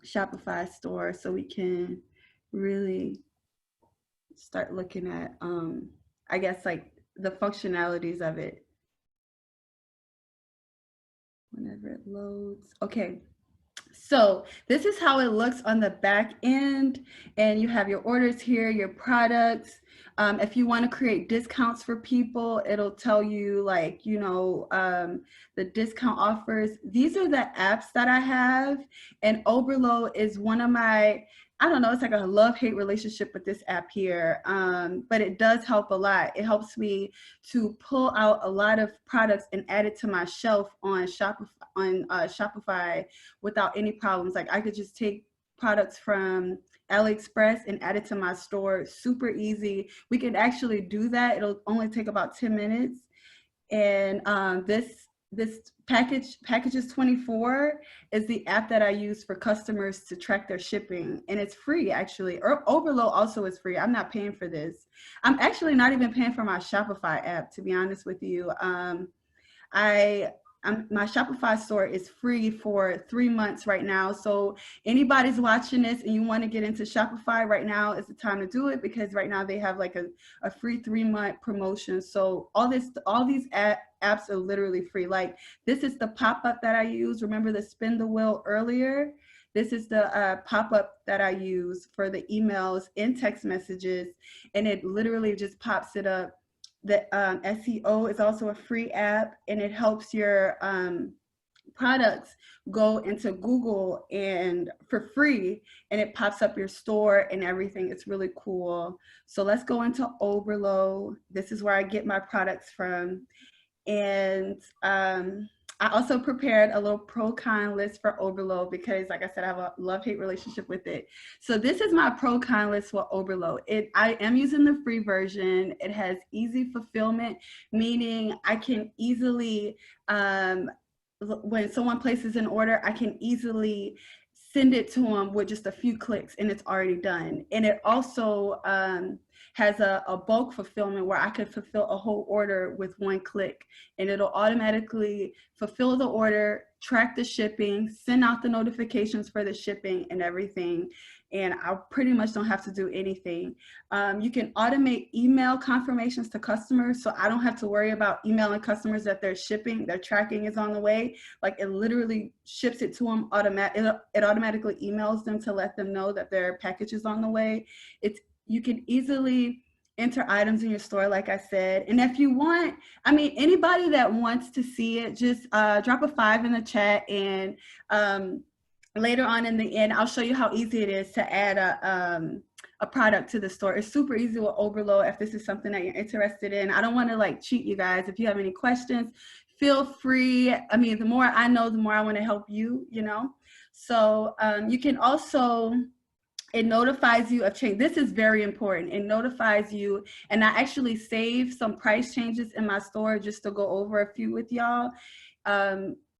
Shopify store so we can really start looking at, I guess, like the functionalities of it. Whenever it loads. Okay. So this is how it looks on the back end, and you have your orders here, your products. If you want to create discounts for people, it'll tell you, like, you know, the discount offers. These are the apps that I have, and Oberlo is one of my, I don't know, it's like a love-hate relationship with this app here, but it does help a lot. It helps me to pull out a lot of products and add it to my shelf on Shopify without any problems. Like I could just take products from AliExpress and add it to my store. Super easy. We can actually do that. It'll only take about 10 minutes. And this Packages 24 is the app that I use for customers to track their shipping, and it's free actually. Oberlo also is free. I'm not paying for this. I'm actually not even paying for my Shopify app, to be honest with you. My Shopify store is free for 3 months right now. So anybody's watching this and you want to get into Shopify right now is the time to do it, because right now they have like a free 3-month promotion. So all these apps are literally free. Like this is the pop-up that I use. Remember the spin the wheel earlier? This is the pop-up that I use for the emails and text messages, and it literally just pops it up. The SEO is also a free app, and it helps your products go into Google and for free, and it pops up your store and everything. It's really cool. So let's go into Oberlo. This is where I get my products from. And I also prepared a little pro-con list for Oberlo because, like I said, I have a love-hate relationship with it. So this is my pro-con list for Oberlo. I am using the free version. It has easy fulfillment, meaning I can easily, when someone places an order, I can easily send it to them with just a few clicks and it's already done. And it also has a bulk fulfillment where I could fulfill a whole order with one click, and it'll automatically fulfill the order, track the shipping, send out the notifications for the shipping and everything. And I pretty much don't have to do anything. You can automate email confirmations to customers, so I don't have to worry about emailing customers that their shipping, their tracking is on the way. Like, it literally ships it to them it automatically emails them to let them know that their package is on the way. You can easily enter items in your store, like I said. And if you want, I mean, anybody that wants to see it, just drop a 5 in the chat, and later on in the end, I'll show you how easy it is to add a product to the store. It's super easy with Oberlo if this is something that you're interested in. I don't want to like cheat you guys. If you have any questions, feel free. I mean, the more I know, the more I want to help you, you know. So you can also, it notifies you of change. This is very important. It notifies you, and I actually saved some price changes in my store just to go over a few with y'all.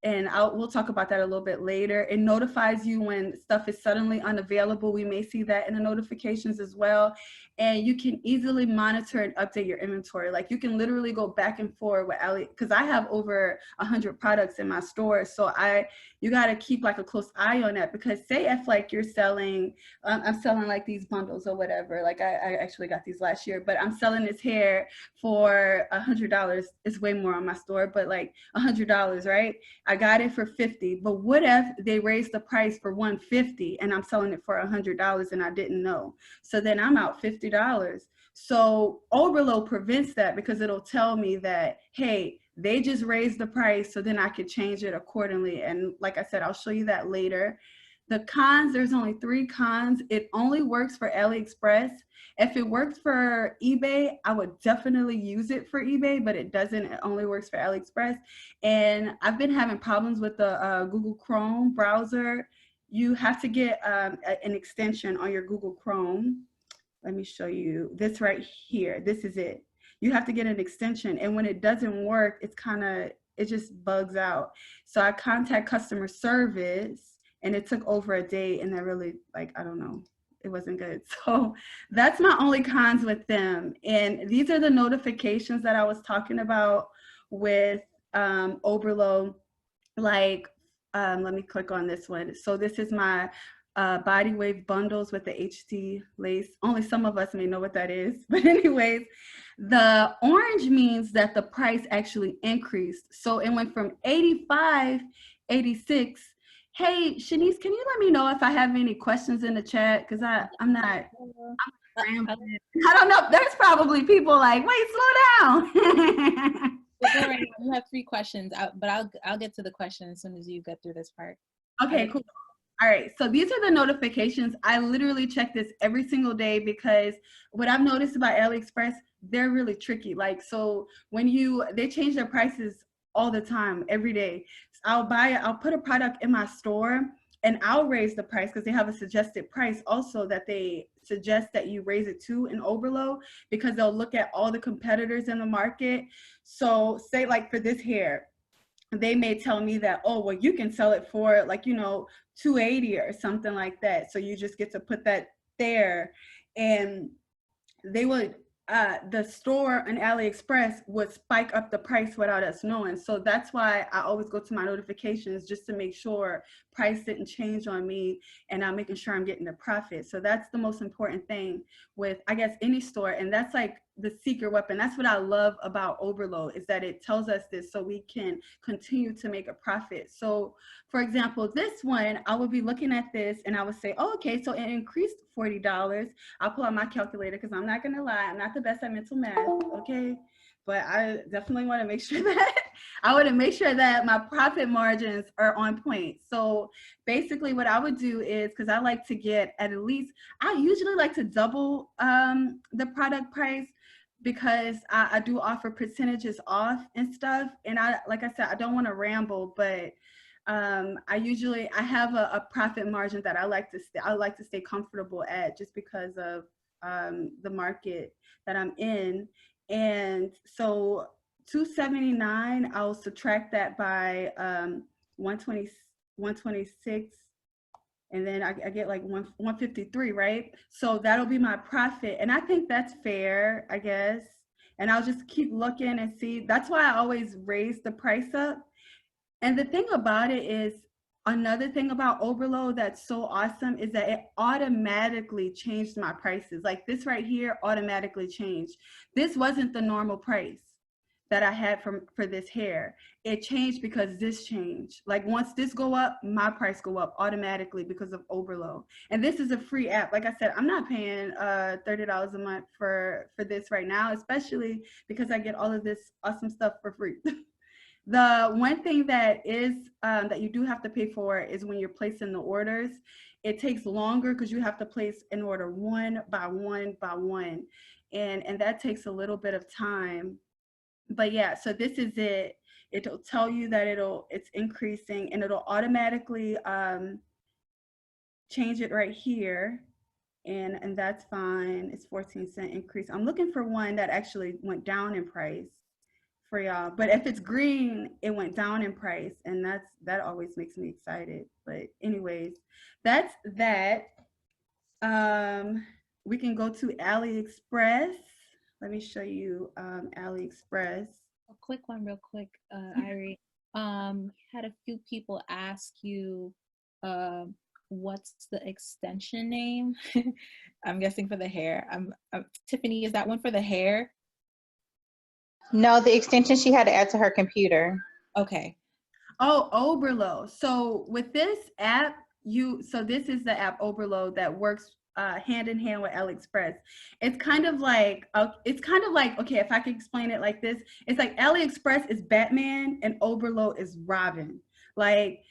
And we'll talk about that a little bit later. It notifies you when stuff is suddenly unavailable. We may see that in the notifications as well. And you can easily monitor and update your inventory. Like, you can literally go back and forth with Ali, because I have over 100 products in my store. So you got to keep like a close eye on that, because say if like you're selling, I'm selling like these bundles or whatever. Like I actually got these last year, but I'm selling this hair for $100. It's way more on my store, but like $100, right? I got it for $50, but what if they raised the price for $150 and I'm selling it for $100 and I didn't know? So then I'm out $50. So Oberlo prevents that, because it'll tell me that, hey, they just raised the price, so then I could change it accordingly. And like I said, I'll show you that later. The cons, there's only 3 cons. It only works for Aliexpress. If it worked for eBay, I would definitely use it for eBay, but it doesn't. It only works for Aliexpress. And I've been having problems with the Google Chrome browser. You have to get an extension on your Google Chrome. Let me show you this right here. This is it. You have to get an extension, and when it doesn't work, it just bugs out. So I contact customer service, and it took over a day, and they're really, like, I don't know, it wasn't good. So that's my only cons with them. And these are the notifications that I was talking about with Oberlo. Like, let me click on this one. So this is my body wave bundles with the HD lace. Only some of us may know what that is, but anyways, the orange means that the price actually increased. So it went from 85, 86. Hey, Shaniece, can you let me know if I have any questions in the chat? Because I'm rambling. I don't know. There's probably people like, wait, slow down. You have 3 questions, but I'll get to the question as soon as you get through this part. Okay, cool. All right, so these are the notifications. I literally check this every single day, because what I've noticed about Aliexpress, they're really tricky. Like, so when they change their prices all the time, every day. So I'll put a product in my store, and I'll raise the price, because they have a suggested price also that they suggest that you raise it to in Oberlo, because they'll look at all the competitors in the market. So say like for this hair, they may tell me that, oh, well, you can sell it for like, you know, $280 or something like that. So you just get to put that there, and they would, the store on Aliexpress would spike up the price without us knowing. So that's why I always go to my notifications, just to make sure price didn't change on me, and I'm making sure I'm getting the profit. So that's the most important thing with, I guess, any store. And that's like the secret weapon. That's what I love about Oberlo, is that it tells us this so we can continue to make a profit. So for example, this one, I would be looking at this and I would say, oh, okay, so it increased $40. I'll pull out my calculator, because I'm not gonna lie, I'm not the best at mental math, okay? But I definitely want to make sure that my profit margins are on point. So basically what I would do is, because I like to get I usually like to double the product price, because I do offer percentages off and stuff. And like I said, I don't want to ramble, but I have a profit margin that I like to stay comfortable at, just because of the market that I'm in. And so 279, I'll subtract that by 126, and then I get like 153, right? So that'll be my profit. And I think that's fair, I guess. And I'll just keep looking and see. That's why I always raise the price up. And the thing about it is, another thing about Overload that's so awesome is that it automatically changed my prices. Like this right here automatically changed. This wasn't the normal price that I had for this hair. It changed because this changed. Like once this go up, my price go up automatically because of Overload. And this is a free app. Like I said, I'm not paying $30 a month for this right now, especially because I get all of this awesome stuff for free. The one thing that is that you do have to pay for is when you're placing the orders. It takes longer because you have to place an order one by one by one, and that takes a little bit of time. But yeah, so this is it. It'll tell you that it's increasing, and it'll automatically change it right here, and that's fine. It's 14-cent increase. I'm looking for one that actually went down in price for y'all. But if it's green, it went down in price, and that always makes me excited. But anyways, that's that. We can go to Aliexpress. Let me show you Aliexpress. A quick one real quick, Irie. Had a few people ask you what's the extension name? I'm guessing for the hair. Tiffany, is that one for the hair? No, the extension she had to add to her computer. Okay. Oh, Overload. So with this app, so this is the app Overload that works hand in hand with Aliexpress. It's kind of like, okay, if I could explain it like this, it's like Aliexpress is Batman and Overload is Robin. Like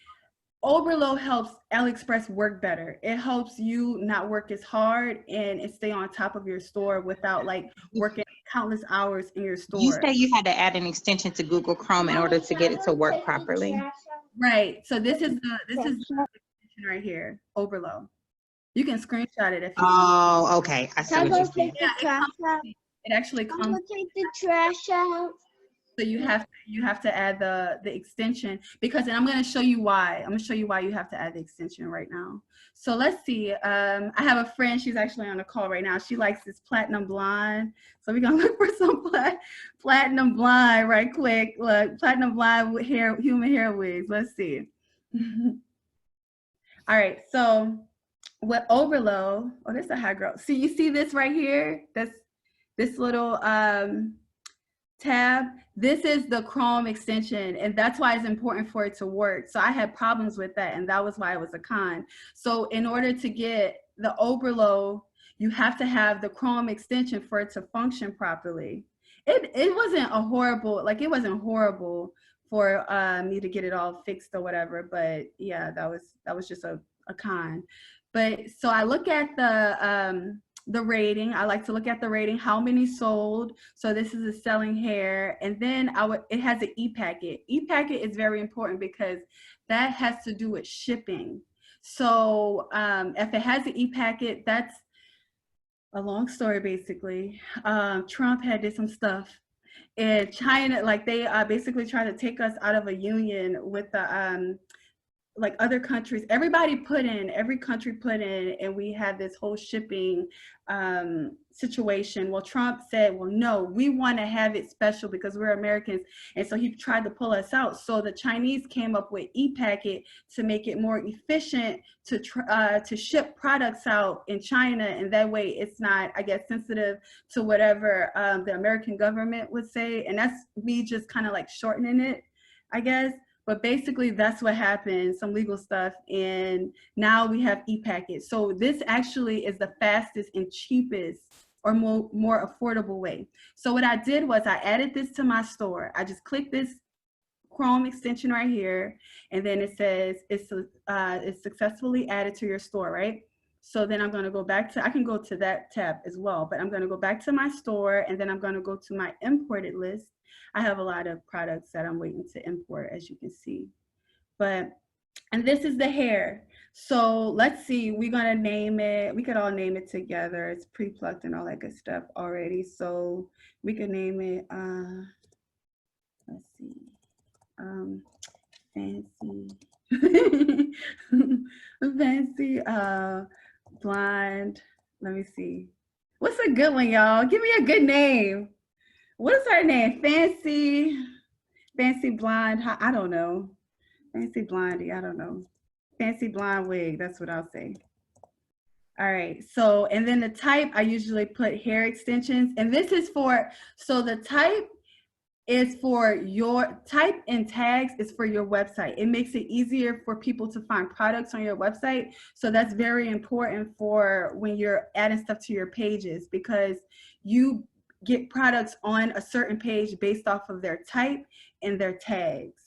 Overload helps Aliexpress work better. It helps you not work as hard and stay on top of your store without like working countless hours in your store. You say you had to add an extension to Google Chrome in order to get it to work properly. Right. So this is the extension right here, Overload. You can screenshot it if you want. Oh, okay. I see what you're saying. Yeah, it actually comes. I'm gonna take the trash out. So you have to add the extension, because, and I'm going to show you why. I'm going to show you why you have to add the extension right now. So let's see. I have a friend. She's actually on the call right now. She likes this platinum blonde. So we're going to look for some platinum blonde right quick. Look, platinum blonde with human hair wigs. Let's see. All right. So with Overload, oh, this is a hot girl. So you see this right here? This little tab. This is the Chrome extension, and that's why it's important for it to work. So I had problems with that, and that was why it was a con. So in order to get the Overload, you have to have the Chrome extension for it to function properly. It wasn't a horrible, like it wasn't horrible for me to get it all fixed or whatever, but yeah, that was just a con. But so I look at the rating. I like to look at the rating, how many sold. So this is a selling hair. And then it has an e-packet. E-packet is very important because that has to do with shipping. So if it has an e-packet, that's a long story basically. Trump had some stuff. And China, like they basically try to take us out of a union with the like other countries. Every country put in, and we had this whole shipping situation. Well, Trump said, well, no, we want to have it special because we're Americans. And so he tried to pull us out. So the Chinese came up with e-packet to make it more efficient to ship products out in China. And that way it's not, I guess, sensitive to whatever the American government would say. And that's me just kind of like shortening it, I guess. But basically, that's what happened, some legal stuff, and now we have e-packet. So this actually is the fastest and cheapest or more affordable way. So what I did was I added this to my store. I just clicked this Chrome extension right here, and then it says it's successfully added to your store, right? So then I'm going to go back to, I can go to that tab as well, but I'm going to go back to my store, and then I'm going to go to my imported list. I have a lot of products that I'm waiting to import, as you can see. And this is the hair. So let's see, we're going to name it. We could all name it together. It's pre-plucked and all that good stuff already. So we could name it, let's see, fancy, fancy, blonde. Let me see. What's a good one, y'all? Give me a good name. What is her name? Fancy blonde. I don't know. Fancy blondie. I don't know. Fancy blonde wig. That's what I'll say. All right. So, and then the type, I usually put hair extensions. And this is for, so the type is for your type and tags is for your website. It makes it easier for people to find products on your website. So that's very important for when you're adding stuff to your pages, because you get products on a certain page based off of their type and their tags.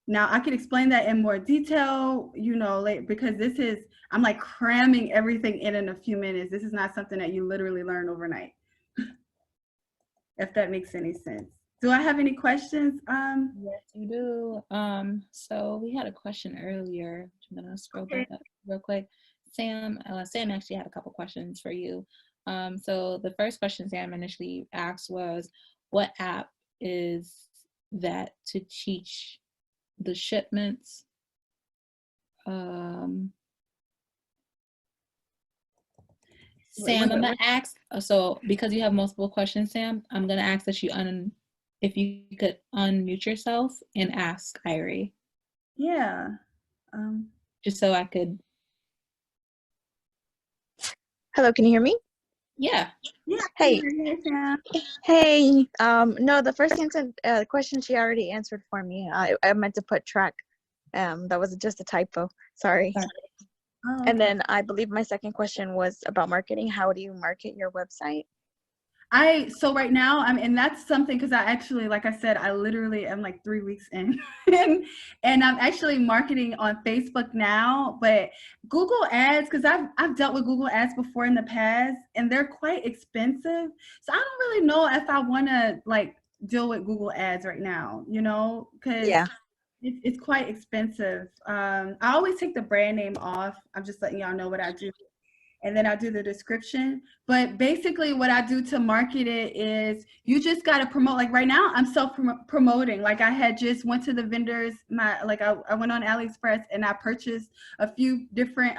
Now I could explain that in more detail, you know, because this is, I'm like cramming everything in a few minutes. This is not something that you literally learn overnight, if that makes any sense. Do I have any questions? Yes, you do. So we had a question earlier. I'm gonna scroll back up real quick. Sam actually had a couple questions for you. So the first question Sam initially asked was, what app is that to teach the shipments? Sam, I'm gonna ask, so because you have multiple questions, Sam, I'm gonna ask that you if you could unmute yourself and ask Irie. Yeah. Just so I could. Hello, can you hear me? Yeah. Yeah. Hey. Sam. Hey. No, the first question she already answered for me. I meant to put track. That was just a typo. Sorry. Oh, And then I believe my second question was about marketing. How do you market your website? So right now and that's something, because I actually, like I said, I literally am like 3 weeks in and I'm actually marketing on Facebook now, but Google ads, because I've dealt with Google ads before in the past and they're quite expensive. So I don't really know if I want to like deal with Google ads right now, you know, because it's quite expensive. I always take the brand name off. I'm just letting y'all know what I do. And then I do the description. But basically what I do to market it is you just got to promote. Like right now I'm self-promoting. Like I had just went to the vendors, I went on Aliexpress and I purchased a few different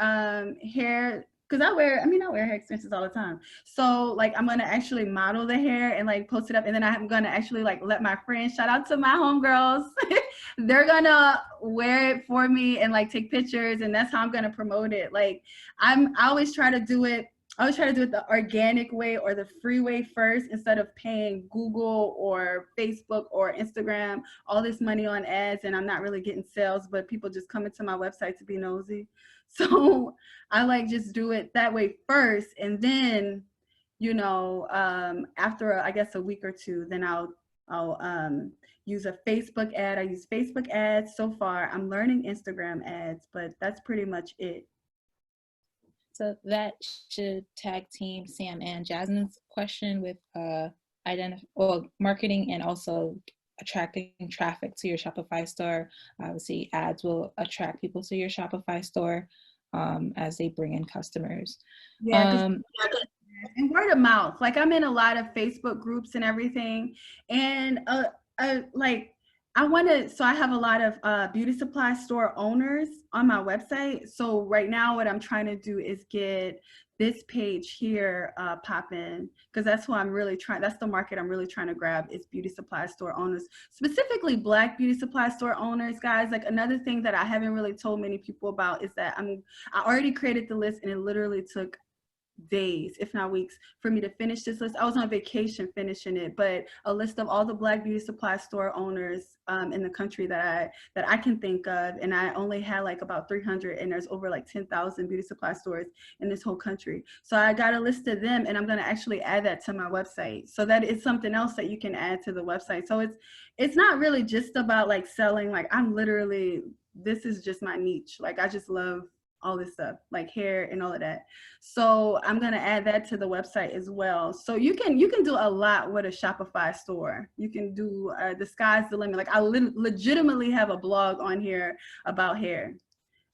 hair, because I wear hair extensions all the time. So like I'm gonna actually model the hair and like post it up, and then I'm gonna actually like let my friends, shout out to my homegirls, they're gonna wear it for me and like take pictures, and that's how I'm gonna promote it. Like I always try to do it the organic way or the free way first, instead of paying Google or Facebook or Instagram all this money on ads, and I'm not really getting sales, but people just coming to my website to be nosy. So I like just do it that way first, and then, you know, after I guess a week or two, then I'll use a Facebook ad. I use Facebook ads so far. I'm learning Instagram ads, but that's pretty much it. So that should tag team Sam and Jasmine's question with marketing and also attracting traffic to your Shopify store. Obviously, ads will attract people to your Shopify store as they bring in customers. Yeah, and word of mouth. Like I'm in a lot of Facebook groups and everything, and so I have a lot of beauty supply store owners on my website. So right now what I'm trying to do is get this page here popping, because that's who I'm really trying, that's the market I'm really trying to grab, is beauty supply store owners, specifically Black beauty supply store owners, guys. Like another thing that I haven't really told many people about is that I already created the list, and it literally took days, if not weeks, for me to finish this list. I was on vacation finishing it, but a list of all the Black beauty supply store owners in the country that I can think of, and I only had like about 300, and there's over like 10,000 beauty supply stores in this whole country. So I got a list of them, and I'm going to actually add that to my website, so that it's something else that you can add to the website. So it's not really just about like selling. Like I'm literally, this is just my niche. Like I just love all this stuff like hair and all of that. So I'm gonna add that to the website as well. So you can do a lot with a Shopify store. You can do the sky's the limit. Like I legitimately have a blog on here about hair,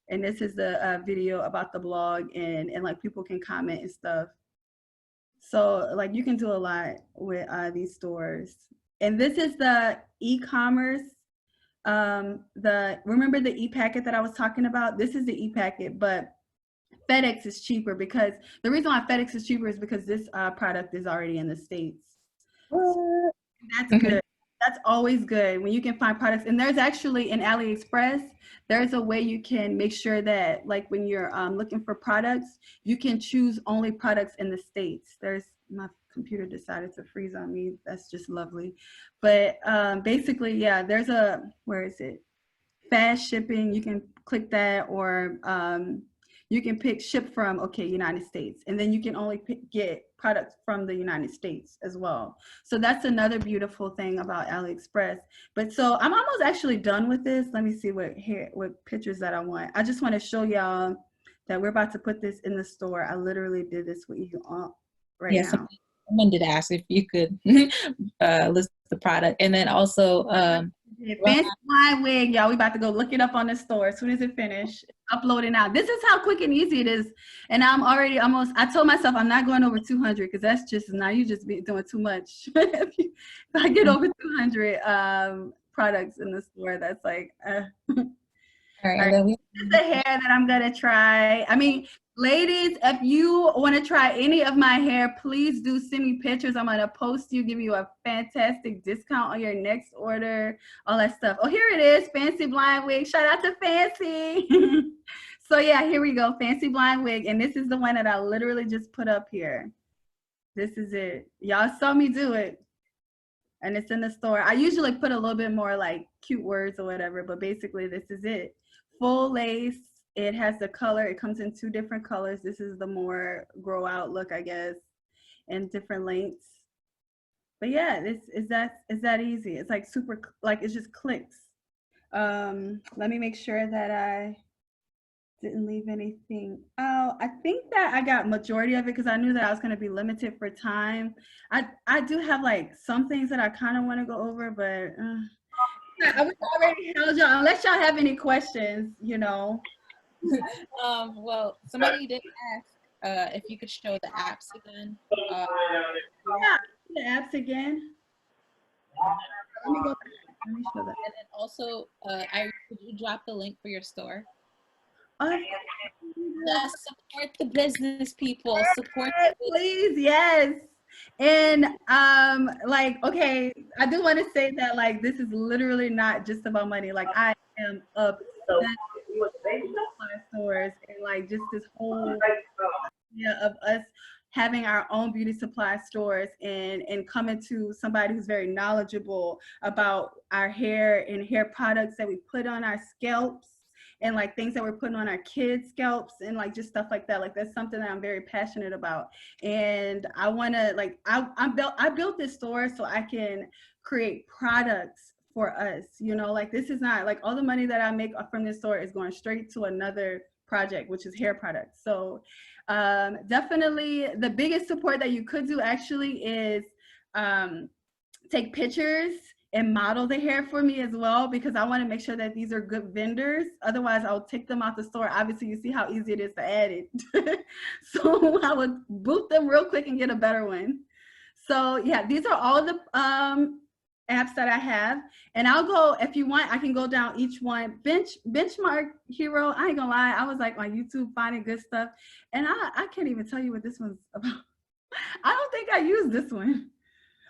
and this is the video about the blog, and like people can comment and stuff. So like you can do a lot with these stores. And this is the e-commerce. Remember the e-packet that I was talking about? This is the e-packet, but FedEx is cheaper, because the reason why FedEx is cheaper is because this product is already in the States. That's good. That's always good when you can find products. And there's actually in Aliexpress, there's a way you can make sure that like when you're looking for products, you can choose only products in the States. My computer decided to freeze on me. That's just lovely. But basically, yeah, there's where is it? Fast shipping, you can click that, or you can pick ship from, okay, United States. And then you can only get products from the United States as well. So that's another beautiful thing about AliExpress. But so I'm almost actually done with this. Let me see what pictures that I want. I just want to show y'all that we're about to put this in the store. I literally did this with you all right now. Someone did ask if you could list the product. And then also Fancy Blind Wig, y'all. We about to go look it up on the store as soon as it finishes. Uploading now. This is how quick and easy it is. And I'm already almost, I told myself I'm not going over 200, because that's just, now you just be doing too much. If I get over 200 products in the store, that's like, all right. This is the hair that I'm going to try. I mean, ladies, if you want to try any of my hair, please do send me pictures. I'm going to post you, give you a fantastic discount on your next order, all that stuff. Oh, here it is, Fancy Blind Wig. Shout out to Fancy. So yeah, here we go, Fancy Blind Wig. And this is the one that I literally just put up here. This is it. Y'all saw me do it. And it's in the store. I usually put a little bit more like cute words or whatever, but basically this is it. Full lace. It has the color. It comes in 2 different colors. This is the more grow out look, I guess, and different lengths. But yeah, this is that easy. It's like super, like it just clicks. Let me make sure that I didn't leave anything. Oh, I think that I got majority of it, because I knew that I was going to be limited for time. I do have like some things that I kind of want to go over, but I was already held y'all. Unless y'all have any questions, you know. Well, somebody did ask if you could show the apps again. Yeah, the apps again. Let me go back. Let me show that. And then also, could you drop the link for your store? Yes, Support the business, people. Support please, yes. And like, okay, I do want to say that like this is literally not just about money. Like I am obsessed with stores, and like just this whole idea of us having our own beauty supply stores and coming to somebody who's very knowledgeable about our hair and hair products that we put on our scalps, and like things that we're putting on our kids' scalps, and like just stuff like that. Like that's something that I'm very passionate about. And I want to like, I built this store so I can create products for us, you know, like this is not like all the money that I make from this store is going straight to another project, which is hair products. So definitely the biggest support that you could do actually is take pictures and model the hair for me as well, because I want to make sure that these are good vendors. Otherwise I'll take them out the store. Obviously you see how easy it is to add it. So I would boot them real quick and get a better one. So yeah, these are all the apps that I have, and I'll go, if you want, I can go down each one. Benchmark Hero, I ain't gonna lie, I was like on YouTube finding good stuff, and I can't even tell you what this one's about. I don't think I used this one.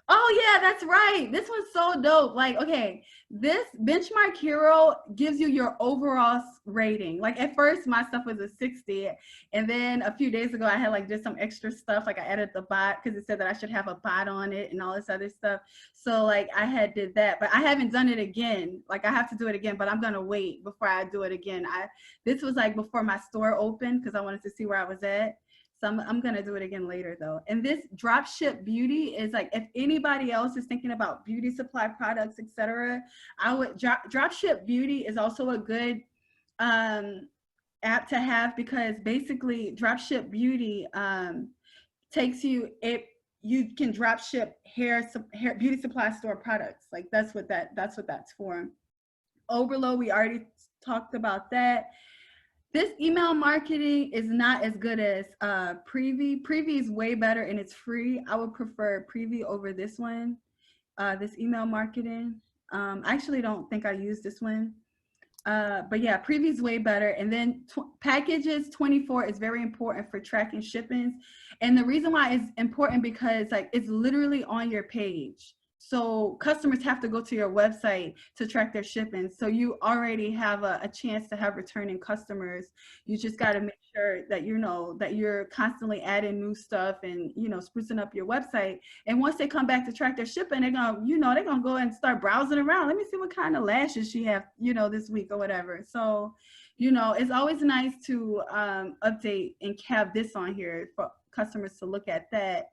Oh yeah, that's right. This one's so dope. Like, okay, this Benchmark Hero gives you your overall rating. Like at first my stuff was a 60, and then a few days ago I had like just some extra stuff. Like I added the bot because it said that I should have a bot on it and all this other stuff. So like I did that, but I haven't done it again. Like I have to do it again, but I'm gonna wait before I do it again. This was like before my store opened because I wanted to see where I was at. So I'm gonna do it again later though. And this Dropship Beauty is like, if anybody else is thinking about beauty supply products, etc., I would Dropship Beauty is also a good app to have, because basically Dropship Beauty takes you, you can drop ship hair beauty supply store products. Like that's what that's for. Overload, we already talked about that. This email marketing is not as good as Previe. Previe is way better and it's free. I would prefer Previe over this one, this email marketing. I actually don't think I use this one. But yeah, Preview is way better. And then packages 24 is very important for tracking shipments. And the reason why it's important because like it's literally on your page. So customers have to go to your website to track their shipments. So you already have a chance to have returning customers. You just got to make sure that you know that you're constantly adding new stuff and sprucing up your website. And once they come back to track their shipping, they're gonna go and start browsing around. Let me see what kind of lashes she have, this week or whatever. So, it's always nice to update and have this on here for customers to look at that.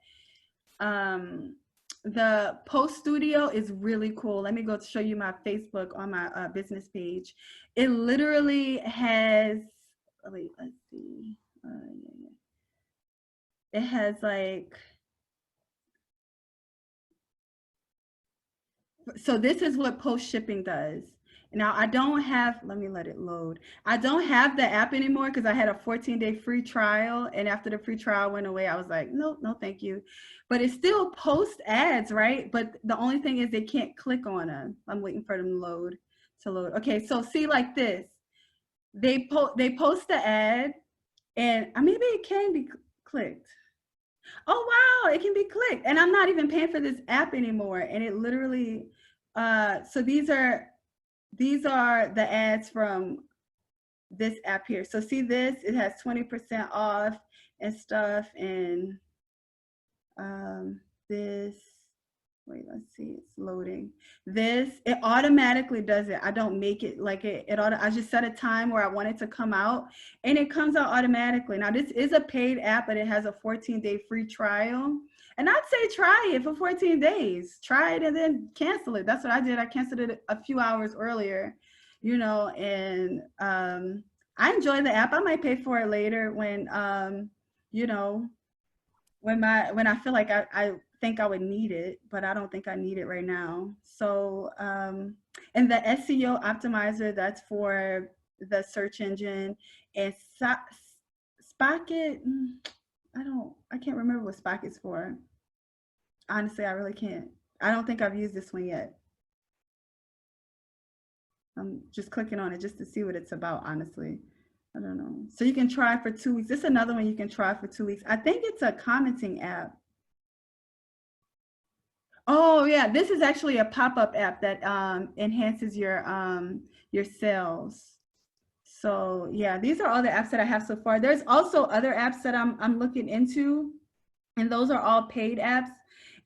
The Post Studio is really cool. Let me go show you my Facebook on my business page. It literally has, wait, let's see. It has like, so this is what post shipping does. Now I don't have, let me let it load. I don't have the app anymore because I had a 14-day free trial. And after the free trial went away, I was like, no, thank you. But it still posts ads, right? But the only thing is they can't click on them. I'm waiting for them to load. Okay, so see like this. They post the ad and maybe it can be clicked. Oh, wow, it can be clicked. And I'm not even paying for this app anymore. And it literally, so these are the ads from this app here. So see this, it has 20% off and stuff. And this, wait, let's see, it's loading. This, it automatically does it. I don't make it like I just set a time where I want it to come out and it comes out automatically. Now this is a paid app, but it has a 14-day free trial. And I'd say try it for 14 days. Try it and then cancel it. That's what I did. I canceled it a few hours earlier, and I enjoy the app. I might pay for it later when, when I feel like I think I would need it, but I don't think I need it right now. So, and the SEO optimizer, that's for the search engine. And Spocket, I can't remember what Spocket's for. Honestly, I really can't. I don't think I've used this one yet. I'm just clicking on it just to see what it's about, honestly. I don't know. So you can try for 2 weeks. This is another one you can try for 2 weeks. I think it's a commenting app. Oh yeah, this is actually a pop-up app that enhances your sales. So yeah, these are all the apps that I have so far. There's also other apps that I'm looking into, and those are all paid apps.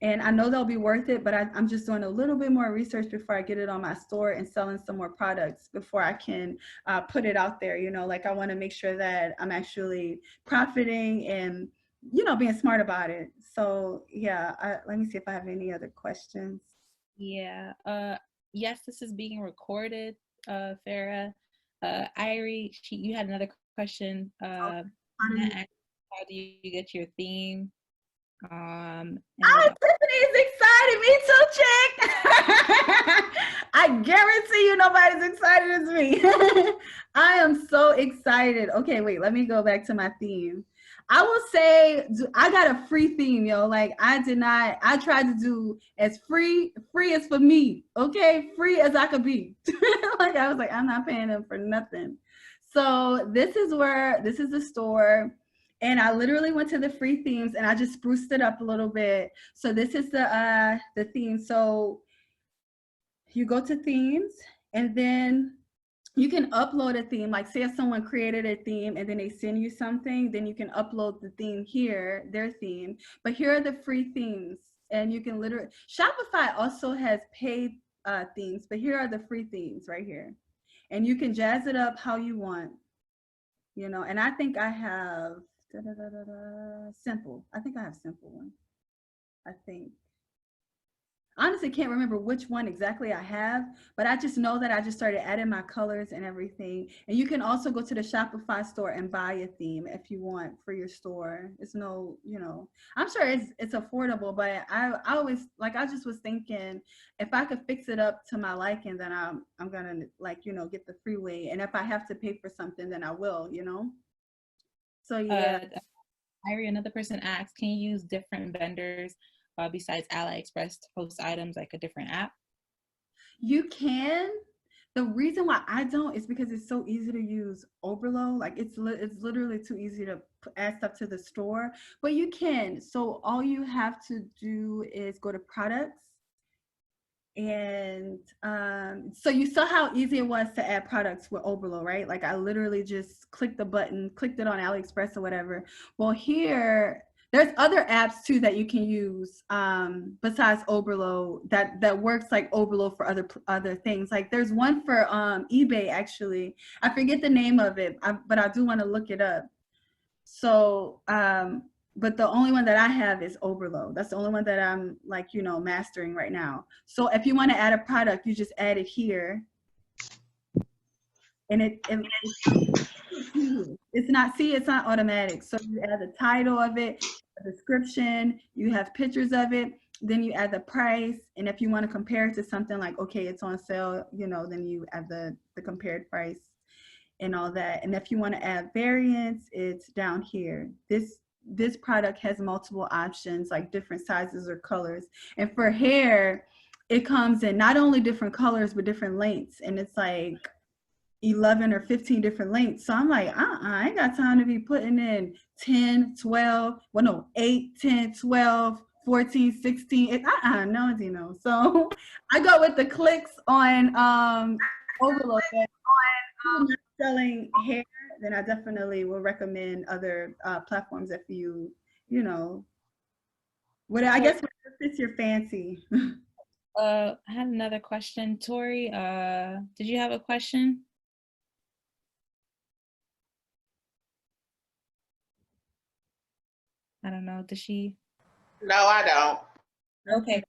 And I know they'll be worth it, but I'm just doing a little bit more research before I get it on my store and selling some more products before I can put it out there. Like I want to make sure that I'm actually profiting and, being smart about it. So yeah, let me see if I have any other questions. Yeah. Yes, this is being recorded, Farah. Irie, you had another question. How do you get your theme? Tiffany's excited. Me too, chick. I guarantee you nobody's excited as me. I am so excited. Okay, wait, let me go back to my theme. I will say I got a free theme, yo. Like I tried to do as free as for me. Okay, free as I could be. Like I was like, I'm not paying them for nothing. So this is the store. And I literally went to the free themes and I just spruced it up a little bit. So this is the theme. So you go to themes and then you can upload a theme. Like say if someone created a theme and then they send you something, then you can upload the theme here, their theme. But here are the free themes. And you can literally, Shopify also has paid themes, but here are the free themes right here. And you can jazz it up how you want, and I think I have, simple. I think I have simple one. I think. honestly can't remember which one exactly I have, but I just know that I just started adding my colors and everything. And you can also go to the Shopify store and buy a theme if you want for your store. It's no, I'm sure it's affordable, but I always, like, I just was thinking if I could fix it up to my liking, then I'm gonna, like, get the freeway. And if I have to pay for something, then I will, So yeah. Irie, another person asked, can you use different vendors besides Aliexpress to post items, like a different app? You can. The reason why I don't is because it's so easy to use Overload. Like it's literally too easy to add stuff to the store. But you can. So all you have to do is go to products. And so you saw how easy it was to add products with Overload, right? Like I literally just clicked the button, clicked it on AliExpress or whatever. Well, here, there's other apps too that you can use besides Overload that works like Overload for other things. Like there's one for eBay, actually. I forget the name of it, but I do want to look it up. So but the only one that I have is Overload. That's the only one that I'm like, mastering right now. So if you want to add a product, you just add it here. And it's not automatic. So you add the title of it, the description, you have pictures of it, then you add the price. And if you want to compare it to something like, okay, it's on sale, then you add the compared price and all that. And if you want to add variants, it's down here. This product has multiple options, like different sizes or colors. And for hair, it comes in not only different colors, but different lengths. And it's like 11 or 15 different lengths. So I'm like, I ain't got time to be putting in 10, 12, 8, 10, 12, 14, 16. No. So I go with the clicks on Overload. Selling hair, then I definitely will recommend other platforms if I guess whatever fits your fancy. I had another question. Tori, did you have a question? I don't know. Does she? No, I don't. Okay.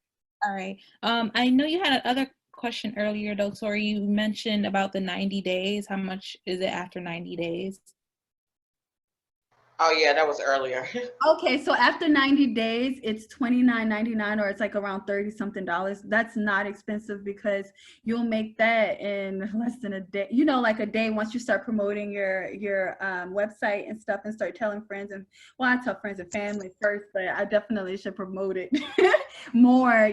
All right. I know you had another question earlier, though, Tori. You mentioned about the 90 days. How much is it after 90 days? Oh yeah, that was earlier. Okay, so after 90 days, it's $29.99, or it's like around $30-something. That's not expensive because you'll make that in less than a day. Like a day once you start promoting your website and stuff and start telling friends I tell friends and family first, but I definitely should promote it more,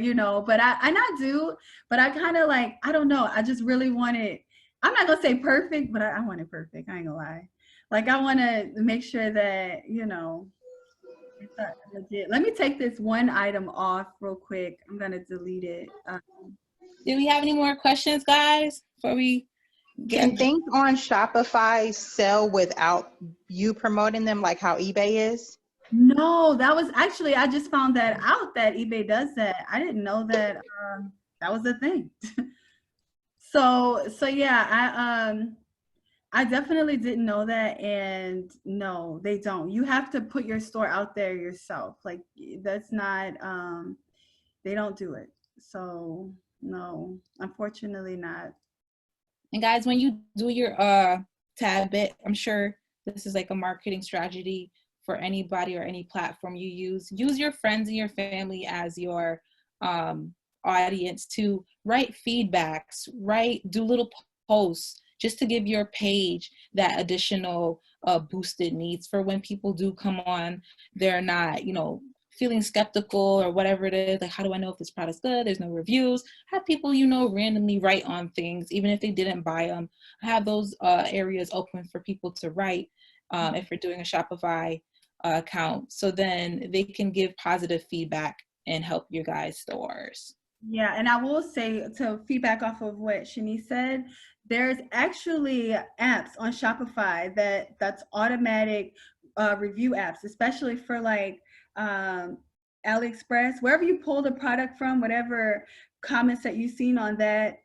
But I do, but I kind of like, I don't know. I just really want it. I'm not gonna say perfect, but I want it perfect. I ain't gonna lie. Like I want to make sure that, it's legit. Let me take this one item off real quick. I'm going to delete it. Do we have any more questions, guys, before we get? Can things on Shopify sell without you promoting them like how eBay is? No, that was actually, I just found that out that eBay does that. I didn't know that that was a thing. So yeah, I definitely didn't know that, and no, they don't. You have to put your store out there yourself. Like that's not, they don't do it. So no, unfortunately not. And guys, when you do your tab bit, I'm sure this is like a marketing strategy for anybody or any platform you use. Use your friends and your family as your audience to write feedbacks, do little posts, just to give your page that additional boosted needs for when people do come on. They're not, feeling skeptical or whatever it is. Like, how do I know if this product's good? There's no reviews. Have people, randomly write on things, even if they didn't buy them. Have those areas open for people to write if you're doing a Shopify account. So then they can give positive feedback and help your guys' stores. Yeah, and I will say, to feedback off of what Shaniece said, there's actually apps on Shopify that's automatic review apps, especially for like Aliexpress, wherever you pull the product from, whatever comments that you've seen on that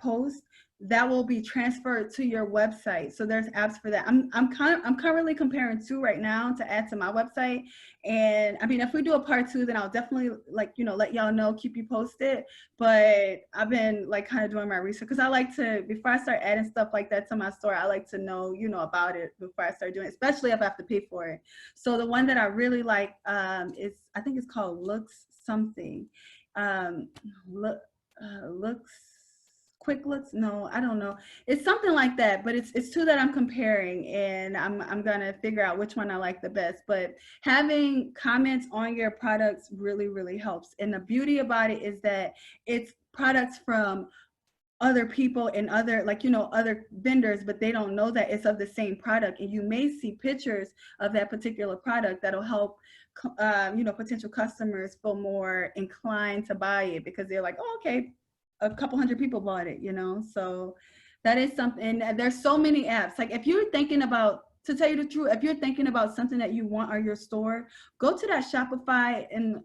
post, that will be transferred to your website. So there's apps for that. I'm currently comparing two right now to add to my website. And I mean, if we do a part 2, then I'll definitely let y'all know, keep you posted. But I've been like kind of doing my research because I like to, before I start adding stuff like that to my store, I like to know, about it before I start doing it, especially if I have to pay for it. So the one that I really like is, I think it's called Looks something. Looks Quick Looks, no, I don't know, it's something like that, but it's two that I'm comparing, and I'm gonna figure out which one I like the best. But having comments on your products really helps, and the beauty about it is that it's products from other people and other other vendors, but they don't know that it's of the same product, and you may see pictures of that particular product that'll help potential customers feel more inclined to buy it because they're like, oh, okay, a couple hundred people bought it, so that is something. There's so many apps. Like, if you're thinking about, to tell you the truth, if you're thinking about something that you want on your store, go to that Shopify. And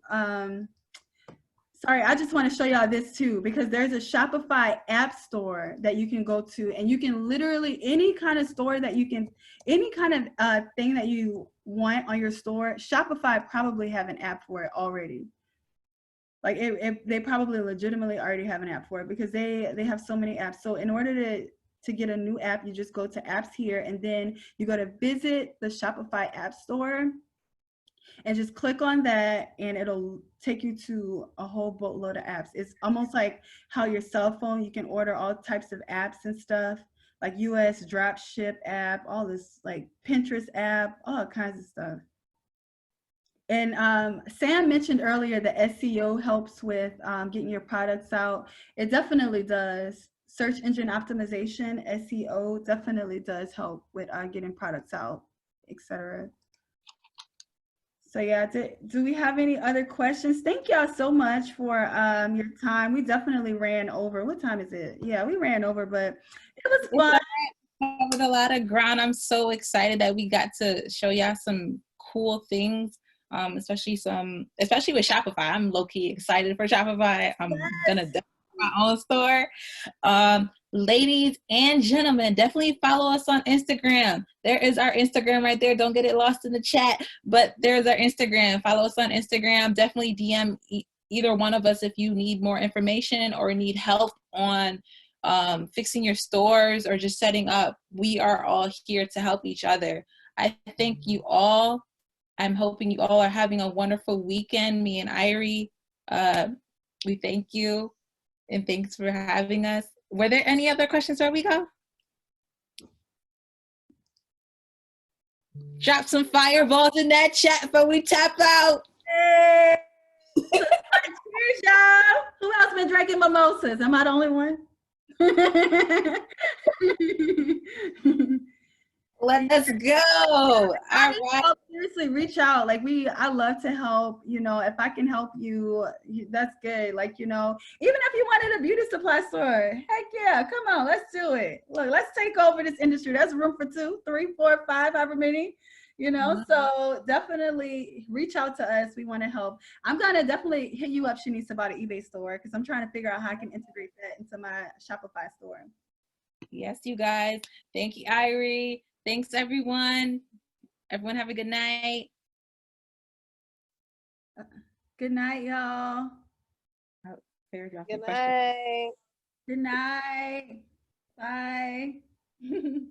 sorry, I just want to show y'all this too, because there's a Shopify App Store that you can go to, and you can literally, any kind of store that you can, any kind of thing that you want on your store, Shopify probably have an app for it already. Like, they probably legitimately already have an app for it, because they have so many apps. So in order to get a new app, you just go to apps here, and then you go to visit the Shopify App Store and just click on that, and it'll take you to a whole boatload of apps. It's almost like how your cell phone, you can order all types of apps and stuff, like US Dropship app, all this, like Pinterest app, all kinds of stuff. And Sam mentioned earlier that SEO helps with getting your products out. It definitely does. Search engine optimization, SEO, definitely does help with getting products out, etc. So yeah, do we have any other questions? Thank y'all so much for your time. We definitely ran over. What time is it? Yeah, we ran over, but it was fun. With a lot of ground. I'm so excited that we got to show y'all some cool things. Especially with Shopify. I'm low-key excited for Shopify. I'm gonna do my own store. Ladies and gentlemen, definitely follow us on Instagram. There is our Instagram right there. Don't get it lost in the chat, but there's our Instagram. Follow us on Instagram. Definitely DM either one of us if you need more information or need help on fixing your stores or just setting up. We are all here to help each other. I thank you all. I'm hoping you all are having a wonderful weekend. Me and Irie, we thank you, and thanks for having us. Were there any other questions before we go? Drop some fireballs in that chat before we tap out. Hey. Cheers, y'all. Who else been drinking mimosas? Am I the only one? Let's go. All right. Seriously, reach out. Like, I love to help. If I can help you, that's good. Like, even if you wanted a beauty supply store, heck yeah, come on, let's do it. Look, let's take over this industry. There's room for 2, 3, 4, 5, however many. So definitely reach out to us. We want to help. I'm gonna definitely hit you up, Shaniece, about an eBay store, because I'm trying to figure out how I can integrate that into my Shopify store. Yes, you guys. Thank you, Irie. Thanks, everyone. Everyone have a good night. Good night, y'all. Oh, Sarah dropped Good a question. night. Good night. Bye.